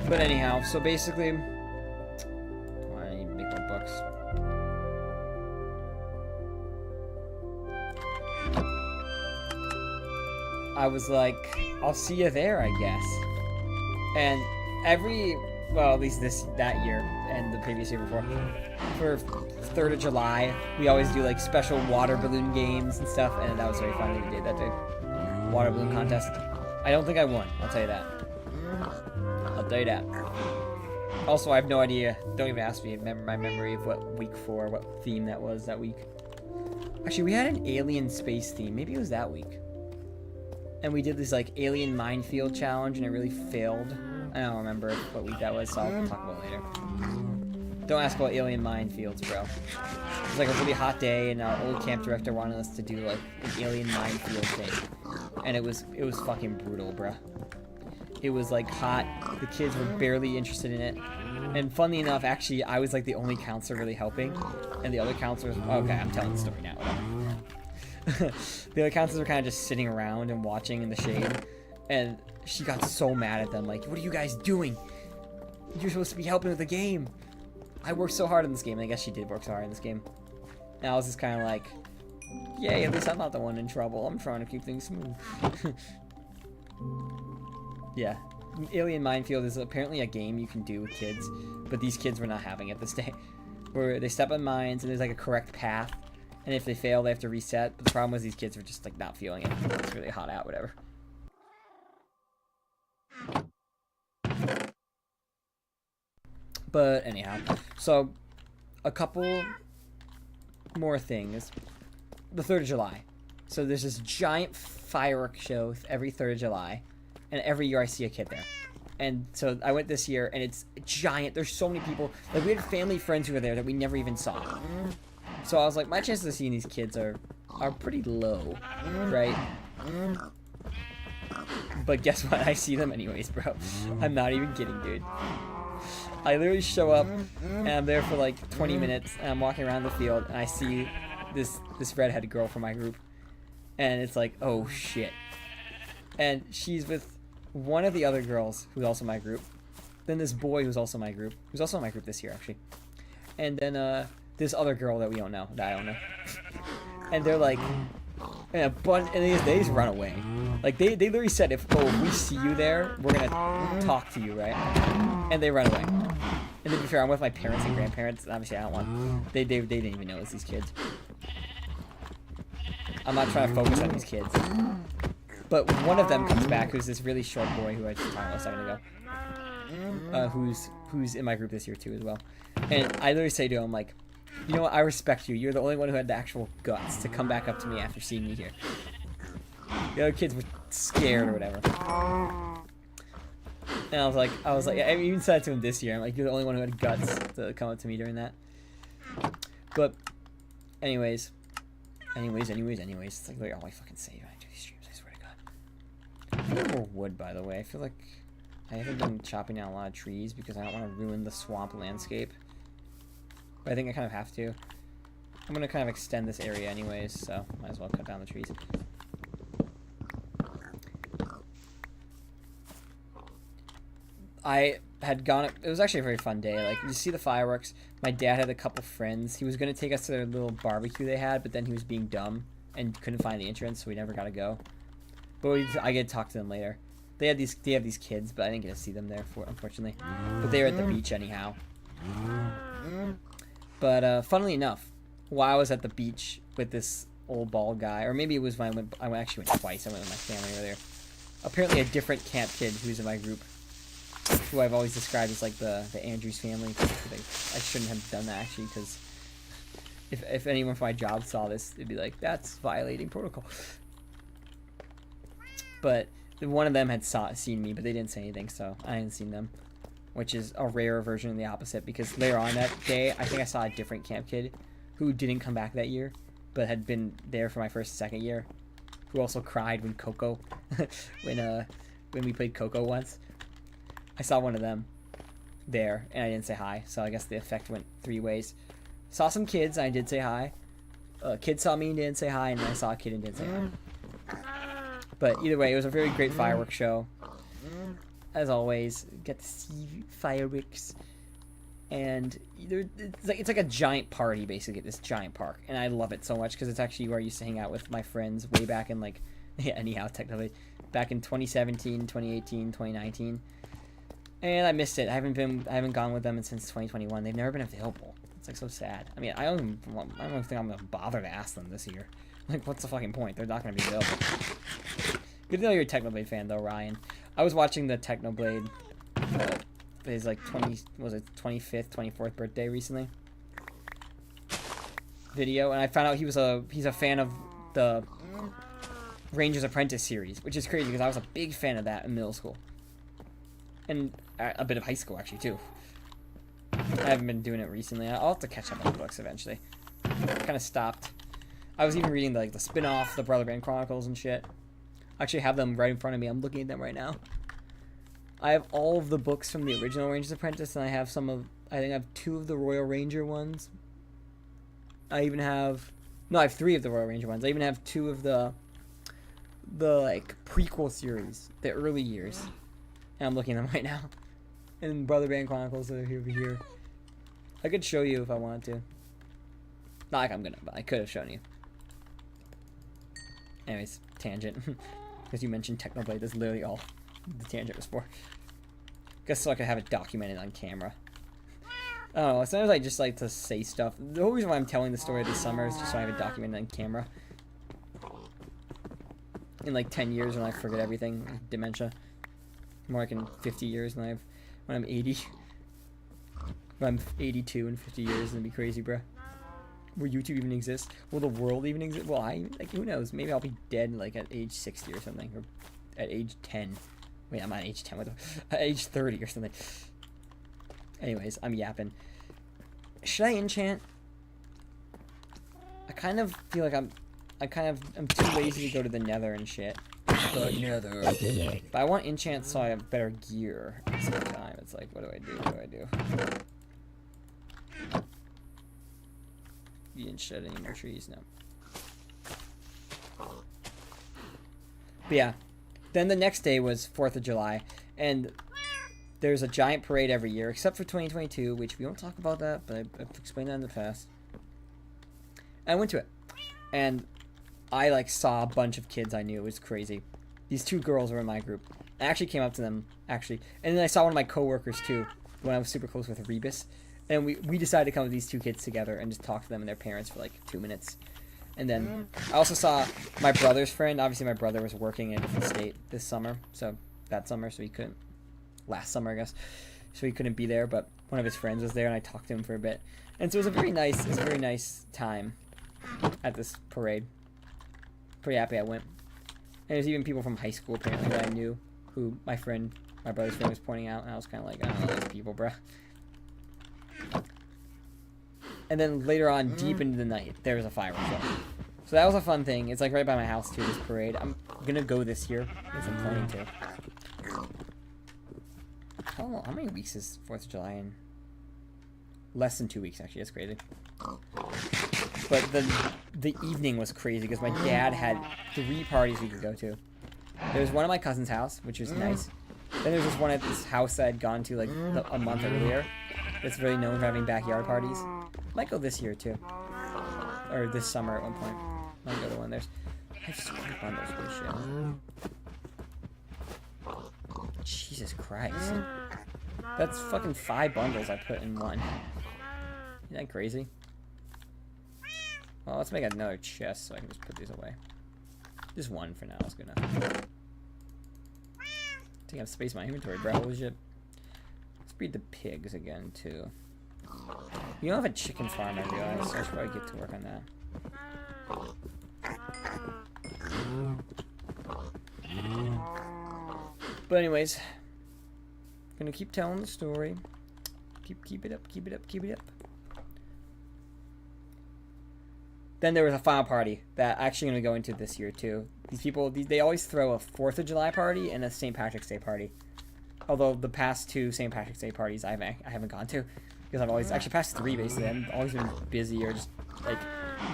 But anyhow, so basically, I need to make more books. I was like, I'll see you there, I guess. And well, at least that year and the previous year before, for 3rd of July, we always do like special water balloon games and stuff, and that was very fun that we did that day. Water balloon contest. I don't think I won, I'll tell you that. I'll tell you that. Also, I have no idea, don't even ask me my memory of what week 4, what theme that was that week. Actually, we had an alien space theme, maybe it was that week. And we did this like alien minefield challenge and it really failed. I don't remember what week that was, so I'll talk about it later. don't ask about alien minefields, bro. It was like a really hot day, and our old camp director wanted us to do like an alien minefield thing, and it was fucking brutal, bro. It was like hot. The kids were barely interested in it, and funnily enough, actually, I was like the only counselor really helping, and the other counselors. Okay, I'm telling the story now. Whatever. The other counselors were kind of just sitting around and watching in the shade, and she got so mad at them, like, "What are you guys doing? You're supposed to be helping with the game. I worked so hard in this game." And I guess she did work so hard in this game. And I was just kind of like, yay, at least I'm not the one in trouble. I'm trying to keep things smooth. Yeah. Alien Minefield is apparently a game you can do with kids, but these kids were not having it this day. Where they step on mines and there's like a correct path, and if they fail, they have to reset. But the problem was these kids were just like not feeling it. It's really hot out, whatever. But anyhow, so a couple more things. The 3rd of July. So there's this giant fireworks show every 3rd of July, and every year I see a kid there. And so I went this year, and it's giant. There's so many people. Like, we had family friends who were there that we never even saw. So I was like, my chances of seeing these kids are pretty low, right? But guess what? I see them anyways, bro. I'm not even kidding, dude. I literally show up, and I'm there for like 20 minutes, and I'm walking around the field, and I see this redheaded girl from my group, and it's like, oh shit. And she's with one of the other girls who's also my group, then this boy who's also my group, who's also in my group this year actually, and then this other girl that we don't know, that I don't know. And they're like, and they just run away. Like they literally said, if we see you there, we're gonna talk to you, right? And they run away. And to be fair, I'm with my parents and grandparents, and obviously I don't want. They didn't even know it's these kids. I'm not trying to focus on these kids. But one of them comes back, who's this really short boy who I just talked about a second ago, who's in my group this year too as well. And I literally say to him, like, you know what, I respect you. You're the only one who had the actual guts to come back up to me after seeing me here. The other kids were scared or whatever. And I was like, I even said to him this year, I'm like, you're the only one who had guts to come up to me during that. But, anyways. It's like all I fucking say when I do these streams, I swear to God. I need more wood, by the way. I feel like I haven't been chopping down a lot of trees because I don't want to ruin the swamp landscape. But I think I kind of have to. I'm going to kind of extend this area anyways, so might as well cut down the trees. I had gone, it was actually a very fun day. Like, you see the fireworks. My dad had a couple friends. He was going to take us to their little barbecue they had, but then he was being dumb and couldn't find the entrance, so we never got to go. But I get to talk to them later. They have these kids, but I didn't get to see them there, unfortunately. But they were at the beach anyhow. But funnily enough, while I was at the beach with this old bald guy, or maybe it was when I actually went twice. I went with my family earlier. Apparently a different camp kid who's in my group, who I've always described as like the Andrews family. I shouldn't have done that actually, because if anyone from my job saw this, they'd be like, that's violating protocol. But one of them had seen me, but they didn't say anything, so I hadn't seen them, which is a rare version of the opposite, because later on that day, I think I saw a different camp kid who didn't come back that year, but had been there for my first and second year, who also cried when Coco, when we played Coco once. I saw one of them there, and I didn't say hi, so I guess the effect went 3 ways. Saw some kids, and I did say hi. Kids saw me and didn't say hi, and then I saw a kid and didn't say hi. But either way, it was a very great fireworks show. As always, get to see fireworks. And it's like a giant party, basically, at this giant park. And I love it so much, because it's actually where I used to hang out with my friends way back in, like, yeah, anyhow, technically, back in 2017, 2018, 2019. And I missed it. I haven't gone with them since 2021. They've never been available. It's like so sad. I mean, I don't think I'm gonna bother to ask them this year. Like, what's the fucking point? They're not gonna be available. Good to know you're a Technoblade fan, though, Ryan. I was watching the Technoblade, his like 25th, 24th birthday recently video, and I found out he's a fan of the Ranger's Apprentice series, which is crazy because I was a big fan of that in middle school. And a bit of high school, actually, too. I haven't been doing it recently. I'll have to catch up on the books eventually. Kind of stopped. I was even reading the spin-off, the Brother Band Chronicles and shit. I actually have them right in front of me. I'm looking at them right now. I have all of the books from the original Ranger's Apprentice, and I have I think I have 2 of the Royal Ranger ones. I even have... No, I have 3 of the Royal Ranger ones. I even have 2 of the prequel series, the early years. And I'm looking at them right now. And Brother Band Chronicles are over here. I could show you if I wanted to. Not like I'm gonna, but I could have shown you. Anyways, tangent. Because you mentioned Technoblade, that's literally all the tangent was for. Guess so I could have it documented on camera. I don't know, sometimes I just like to say stuff. The whole reason why I'm telling the story this summer is just so I have it documented on camera. In like 10 years when I forget everything, dementia. More like in 50 years when I'm 80. When I'm 82 in 50 years, it'd be crazy, bruh. Will YouTube even exist? Will the world even exist? Well, who knows? Maybe I'll be dead like at age 60 or something, or at age 10. Wait, I'm not at age 10. At age 30 or something. Anyways, I'm yapping. Should I enchant? I kind of feel like I'm too lazy to go to the Nether and shit. The Nether. But I want enchant so I have better gear at the same time. It's like, what do I do? What do I do? You didn't shed any more trees, no. But yeah. Then the next day was 4th of July, and there's a giant parade every year, except for 2022, which we don't talk about that, but I've explained that in the past. And I went to it, and I saw a bunch of kids I knew. It was crazy. These 2 girls were in my group. I actually came up to them, and then I saw one of my coworkers too, when I was super close with Rebus, and we decided to come with these 2 kids together and just talk to them and their parents for like 2 minutes. And then I also saw my brother's friend. Obviously, my brother was working in a different state this summer, so he couldn't. Last summer, I guess, so he couldn't be there. But one of his friends was there, and I talked to him for a bit. And so it was a very nice time at this parade. Pretty happy I went. And there's even people from high school apparently that I knew, who my brother's friend was pointing out, and I was kind of like, I don't know these people, bruh. And then later on, deep into the night, there was a fireworks show. So that was a fun thing. It's like right by my house too, this parade. I'm gonna go this year, because I'm planning to. How many weeks is 4th of July in? Less than 2 weeks, actually. That's crazy. But the evening was crazy, because my dad had 3 parties we could go to. There was one at my cousin's house, which was nice. Then there was just one at this house that I'd gone to like a month earlier. That's really known for having backyard parties. Might go this year too, or this summer at one point. Might go to one. I have so many bundles. Holy shit! Jesus Christ! That's fucking 5 bundles I put in one. Isn't that crazy? Well, let's make another chest so I can just put these away. Just one for now is good enough. I think I have space in my inventory, bro. Holy shit. Let's breed the pigs again, too. You don't have a chicken farm, I realize, so I should probably get to work on that. But anyways, gonna keep telling the story. Keep it up, keep it up, keep it up. Then there was a final party that I'm actually gonna go into this year too. These people, they always throw a 4th of July party and a St. Patrick's Day party. Although the past 2 St. Patrick's Day parties I haven't gone to, because I've always actually past 3 basically. I've always been busy or just like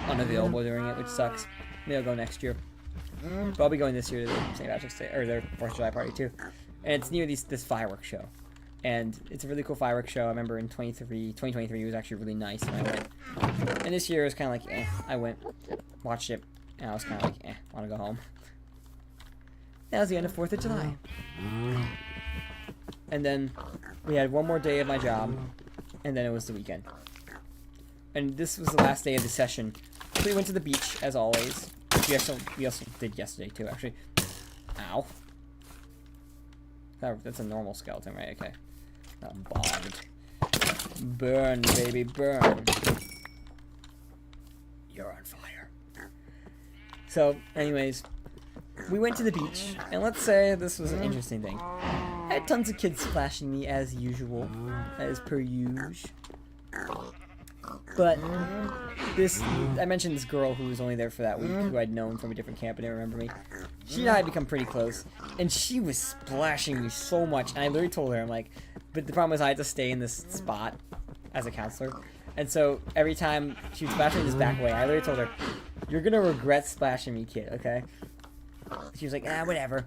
unavailable during it, which sucks. Maybe I'll go next year. But I'll be going this year to the St. Patrick's Day or their 4th of July party too. And it's near this fireworks show. And it's a really cool fireworks show. I remember in 2023 it was actually really nice when I went. And this year it was kind of like, eh. I went, watched it, and I was kind of like, eh, want to go home. That was the end of 4th of July. And then we had one more day of my job, and then it was the weekend. And this was the last day of the session. So we went to the beach, as always. We also did yesterday, too, actually. Ow. That's a normal skeleton, right? Okay. Not bogged. Burn, baby, burn. You're on fire. So, anyways, we went to the beach, and let's say this was an interesting thing. I had tons of kids splashing me as usual, as per usual. But I mentioned this girl who was only there for that week, who I'd known from a different camp and didn't remember me. She and I had become pretty close, and she was splashing me so much. And I literally told her, I'm like, but the problem was I had to stay in this spot as a counselor. And so every time she would splash me, just back away. I literally told her, "You're gonna regret splashing me, kid, okay?" She was like, whatever.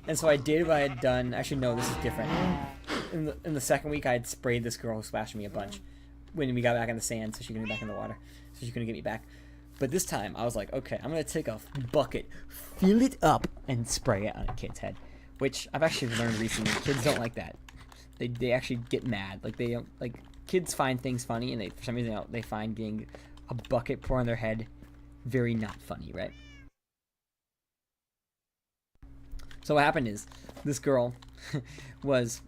And so I did what I had done. Actually, no, this is different. In the second week, I had sprayed this girl who splashed me a bunch when we got back in the sand, so she couldn't get back in the water. So she couldn't get me back. But this time, I was like, okay, I'm going to take a bucket, fill it up, and spray it on a kid's head. Which I've actually learned recently. Kids don't like that. They actually get mad. Like, they don't, like, kids find things funny, and for some reason, they find getting a bucket poured on their head very not funny, right? So what happened is, this girl was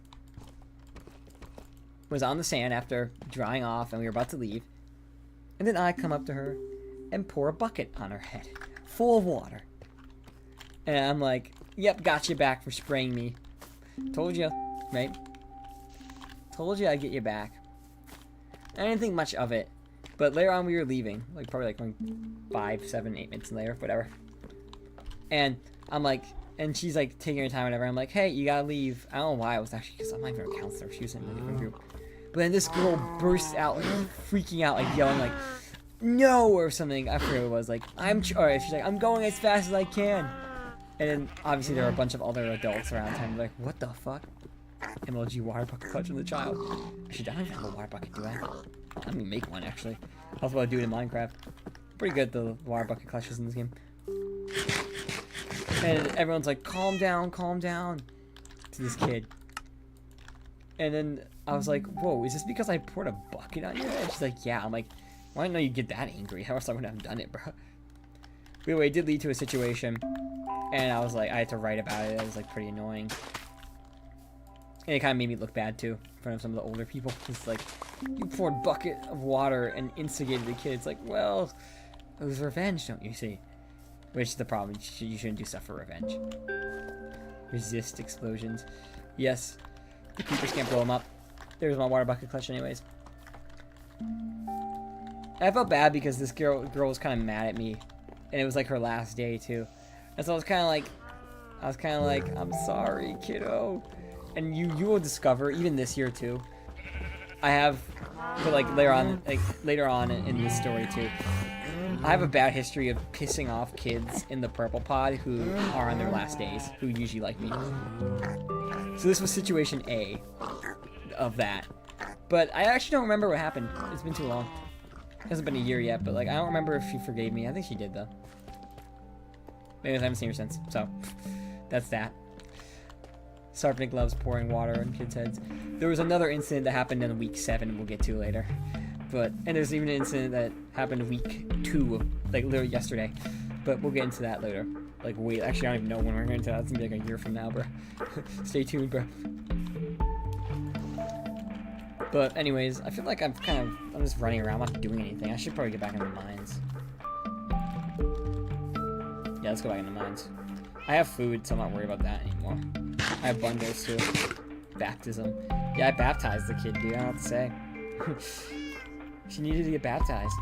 on the sand after drying off, and we were about to leave. And then I come up to her and pour a bucket on her head, full of water. And I'm like, yep, got you back for spraying me. Told you, right? Told you I'd get you back. I didn't think much of it. But later on we were leaving, like probably like 5, 7, 8 minutes later, whatever. And I'm like, and she's like taking her time or whatever. I'm like, hey, you gotta leave. I don't know why. It was actually because I'm not even a counselor. She was in a different group. But then this girl bursts out, like freaking out, like yelling, like, no, or something. I forget what it was. Like, she's like, I'm going as fast as I can. And then obviously there were a bunch of other adults around town. Like, what the fuck? MLG water bucket clutch on the child. Actually, I don't even have a water bucket, do I? Let me make one, actually. I was about to do it in Minecraft. Pretty good, the water bucket clutches in this game. And everyone's like, calm down, to this kid. And then I was like, whoa, is this because I poured a bucket on your head? She's like, yeah. I'm like, well, I didn't know you'd get that angry. How else I wouldn't have done it, bro? But anyway, it did lead to a situation. And I was like, I had to write about it. It was like pretty annoying. And it kind of made me look bad too in front of some of the older people. It's like, you poured a bucket of water and instigated the kid. It's like, well, it was revenge, don't you see? Which is the problem. You shouldn't do stuff for revenge. Resist explosions. Yes, the creepers can't blow them up. There's my water bucket clutch anyways. I felt bad because this girl was kind of mad at me. And it was like her last day too. And so I was kind of like, I'm sorry, kiddo. And you will discover, even this year too, I have, but like later on in this story too, I have a bad history of pissing off kids in the purple pod who are on their last days, who usually like me. So this was situation A of that. But I actually don't remember what happened. It's been too long. It hasn't been a year yet, but like I don't remember if she forgave me. I think she did though. Maybe I haven't seen her since. So that's that. Sarfnic loves pouring water on kids' heads. There was another incident that happened in week 7 we'll get to later. And there's even an incident that happened week 2, like literally yesterday. But we'll get into that later. Like, wait, actually I don't even know when we're going to that. It's going to be like a year from now, bro. Stay tuned, bro. But anyways, I feel like I'm just running around, I'm not doing anything. I should probably get back into the mines. Yeah, let's go back into the mines. I have food, so I'm not worried about that anymore. I have bundles too. Baptism. Yeah, I baptized the kid, dude. I don't know what to say. She needed to get baptized.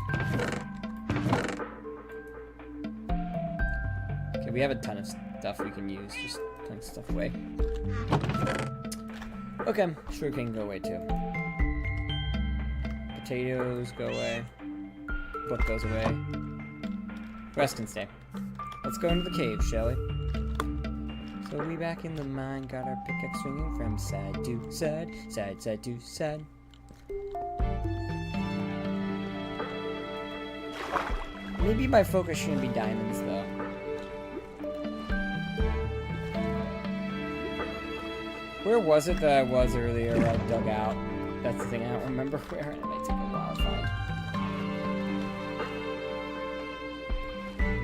Okay, we have a ton of stuff we can use. Just putting stuff away. Okay, sugarcane go away too. Potatoes go away. Book goes away. Rest can stay. Let's go into the cave, shall we? So we back in the mine, got our pickaxe swinging from side to side, side to side. Maybe my focus shouldn't be diamonds, though. Where was it that I was earlier where I dug out? That's the thing, I don't remember where, and it might take a while to find.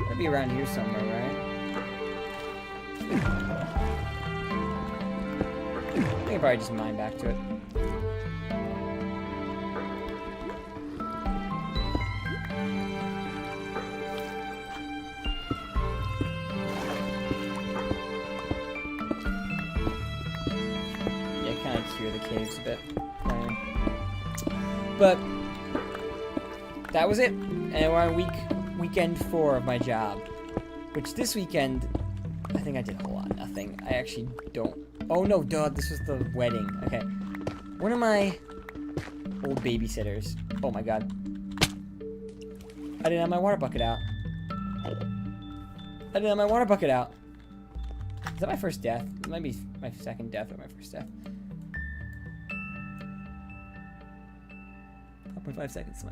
It'll be around here somewhere, right? I can probably just mine back to it. Yeah, kind of cure the caves a bit. But that was it. And we're on weekend 4 of my job. Which this weekend, I think I did a whole lot of nothing. I actually don't. Oh no, duh, this was the wedding. Okay. One of my old babysitters. Oh my god. I didn't have my water bucket out. I didn't have my water bucket out. Is that my first death? It might be my second death or my first death. 5.5 seconds.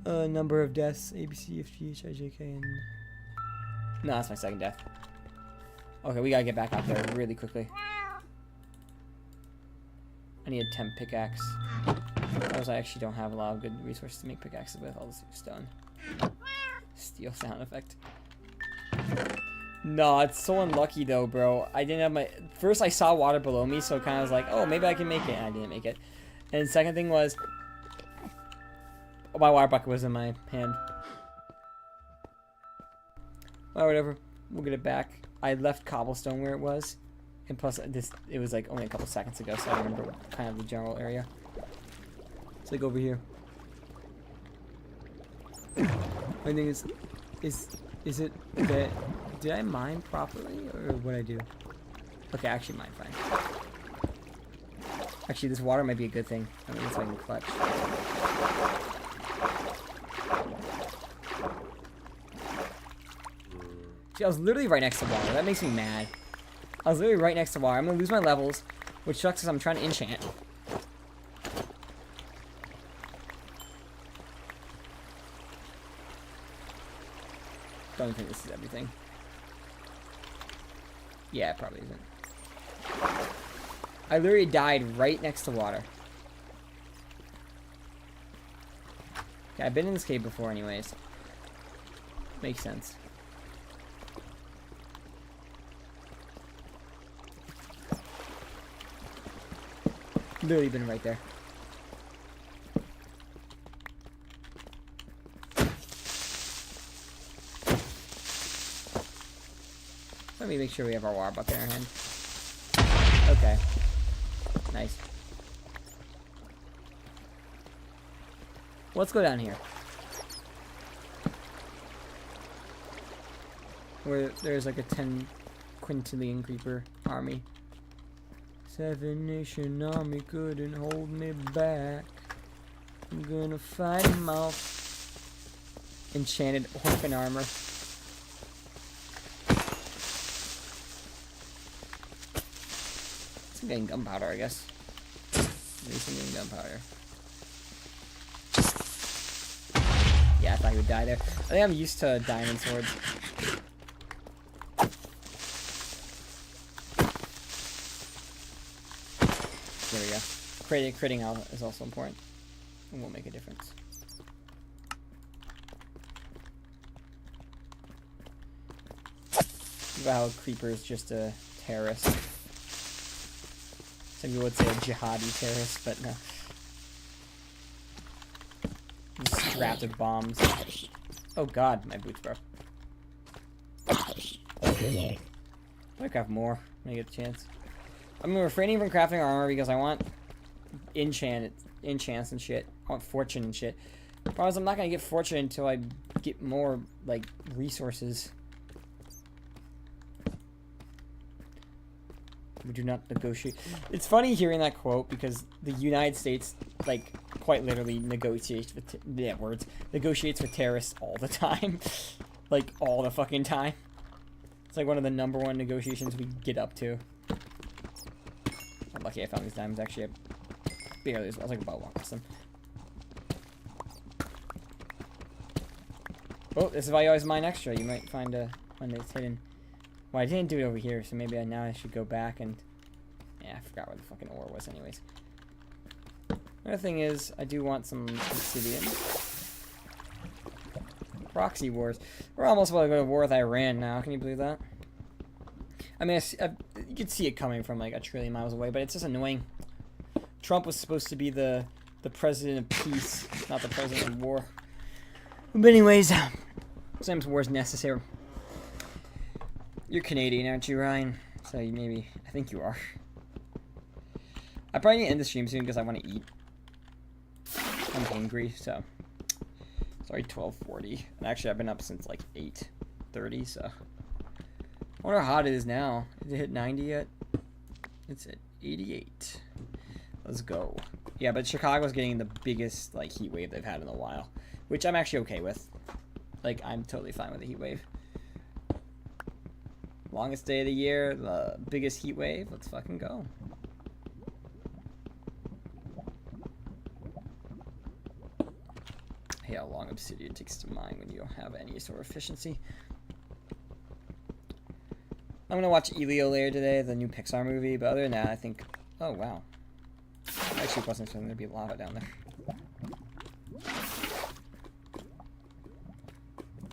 Number of deaths. A, B, C, F, G, H, I, J, K, and... No, that's my second death. Okay, we gotta get back out there really quickly. I need a 10 pickaxe. Because I actually don't have a lot of good resources to make pickaxes with. All this stone. Steel sound effect. No, it's so unlucky though, bro. I didn't have my... First, I saw water below me, so it kind of was like, oh, maybe I can make it. And I didn't make it. And the second thing was... Oh, my water bucket was in my hand. Well, whatever. We'll get it back. I left cobblestone where it was. And plus, it was like only a couple seconds ago, so I remember kind of the general area. It's like over here. My thing is it that... Did I mine properly, or what I do? Okay, actually mine fine. Actually, this water might be a good thing. I mean, it's like a clutch. See, I was literally right next to water. That makes me mad. I was literally right next to water. I'm gonna lose my levels, which sucks because I'm trying to enchant. Don't think this is everything. Yeah, it probably isn't. I literally died right next to water. Okay, I've been in this cave before anyways. Makes sense. Literally been right there. Let me make sure we have our water bucket in our hand. Okay. Nice. Let's go down here. Where there's like a 10 quintillion creeper army. 7 nation army couldn't hold me back. I'm gonna fight him off. Enchanted orphan armor. I'm getting gunpowder, I guess. At least I'm getting gunpowder. Yeah, I thought he would die there. I think I'm used to diamond swords. There we go. Critting out is also important. And will make a difference. Wow, creeper is just a terrorist. Some people would say a jihadi terrorist, but no. He's strapped with bombs. Oh god, my boots broke. I craft more when I get a chance. I'm refraining from crafting armor because I want enchants and shit. I want fortune and shit. The problem is I'm not gonna get fortune until I get more, like, resources. We do not negotiate. It's funny hearing that quote because the United States, like, quite literally negotiates with negotiates with terrorists all the time. Like, all the fucking time. It's like one of the #1 negotiations we get up to. I'm lucky I found these diamonds. Actually, I barely. I was like about 1%. Oh, this is why you always mine extra. You might find one that's hidden. Well, I didn't do it over here, so maybe now I should go back and... Yeah, I forgot where the fucking ore was anyways. Another thing is, I do want some obsidian. Proxy wars. We're almost about to go to war with Iran now. Can you believe that? I mean, you could see it coming from like a trillion miles away, but it's just annoying. Trump was supposed to be the president of peace, not the president of war. But anyways, sometimes war is necessary. You're Canadian, aren't you, Ryan? So you maybe... I think you are. I probably need to end the stream soon because I want to eat. I'm hangry, so sorry, 12:40. And actually, I've been up since like 8:30, so I wonder how hot it is now. Did it hit 90 yet? It's at 88. Let's go. Yeah, but Chicago's getting the biggest like heat wave they've had in a while, which I'm actually okay with. Like, I'm totally fine with the heat wave. Longest day of the year, the biggest heat wave. Let's fucking go. Hey, how long obsidian takes to mine when you don't have any sort of efficiency. I'm gonna watch Elio later today, the new Pixar movie, but other than that, I think... Oh, wow. I actually wasn't expecting there to be lava down there.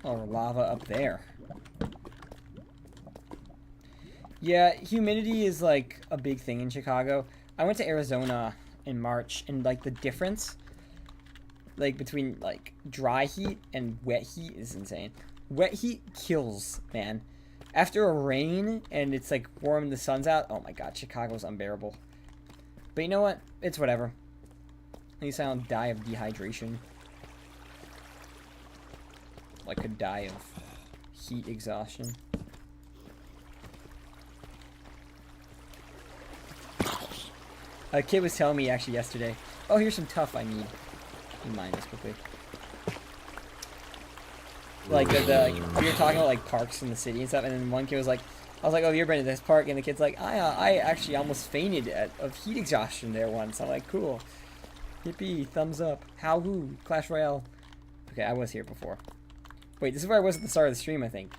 Oh, lava up there. Yeah, humidity is like a big thing in Chicago. I went to Arizona in March, and like the difference like between like dry heat and wet heat is insane. Wet heat kills, man. After a rain and it's like warm and the sun's out, oh my god, Chicago's unbearable. But you know what? It's whatever. At least I don't die of dehydration. Like could die of heat exhaustion. A kid was telling me actually yesterday, oh, here's some tuff I need. Let me mine this quickly. Like, we were talking about, like, parks in the city and stuff, and then one kid was like, I was like, oh, you've been to this park, and the kid's like, I actually almost fainted of heat exhaustion there once. I'm like, cool. Yippee, thumbs up. How-hoo, Clash Royale. Okay, I was here before. Wait, this is where I was at the start of the stream, I think.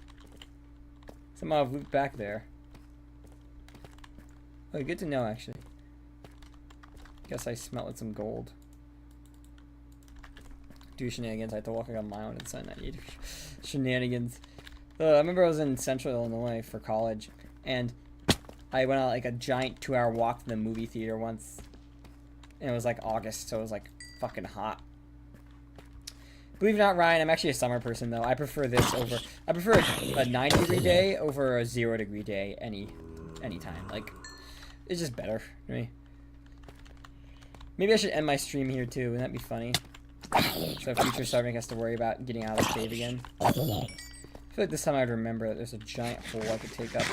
Somehow I've looped back there. Oh, good to know, actually. Guess I smelled some gold. Do shenanigans. I had to walk on my own and sign 98 shenanigans. I remember I was in Central Illinois for college, and I went on like a giant 2-hour walk to the movie theater once, and it was like August, so it was like fucking hot. Believe it or not, Ryan, I'm actually a summer person though. I prefer this over. I prefer a 90-degree day over a 0-degree day any time. Like, it's just better for me. Maybe I should end my stream here too. Wouldn't that be funny? So future Sarfnic has to worry about getting out of the cave again. I feel like this time I'd remember that there's a giant hole I could take up.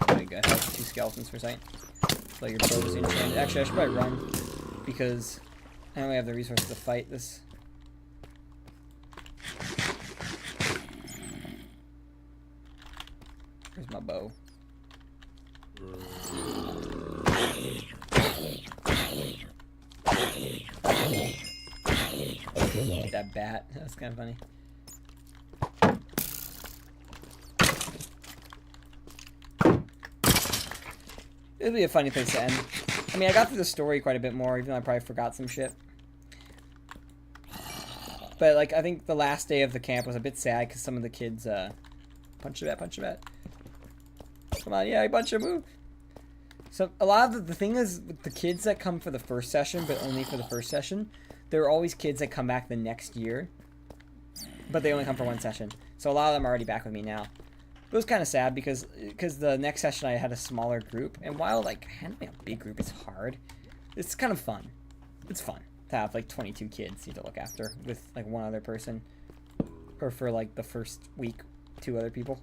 There you go. 2 skeletons per sight. So your bow is enchanted. Actually, I should probably run because I don't really have the resources to fight this. Where's my bow? That bat. That's kind of funny. It'll be a funny place to end. I mean, I got through the story quite a bit more, even though I probably forgot some shit. But, like, I think the last day of the camp was a bit sad because some of the kids, punch the bat, punch the bat. Come on, yeah, punch a move. So, a lot of the thing is, with the kids that come for the first session, but only for the first session, there are always kids that come back the next year, but they only come for one session. So, a lot of them are already back with me now. It was kind of sad because the next session I had a smaller group, and while, like, handling a big group is hard, it's kind of fun. It's fun to have, like, 22 kids you have to look after with, like, one other person, or for, like, the first week, 2 other people.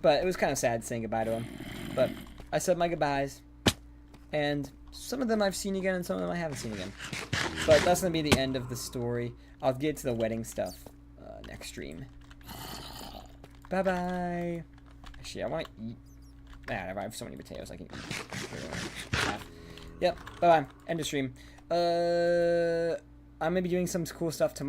But it was kind of sad saying goodbye to them. But I said my goodbyes, and some of them I've seen again, and some of them I haven't seen again. But that's going to be the end of the story. I'll get to the wedding stuff next stream. Bye-bye. Actually, I want to eat. Man, I have so many potatoes I can eat. Yep, bye-bye. End of stream. I'm going to be doing some cool stuff tomorrow.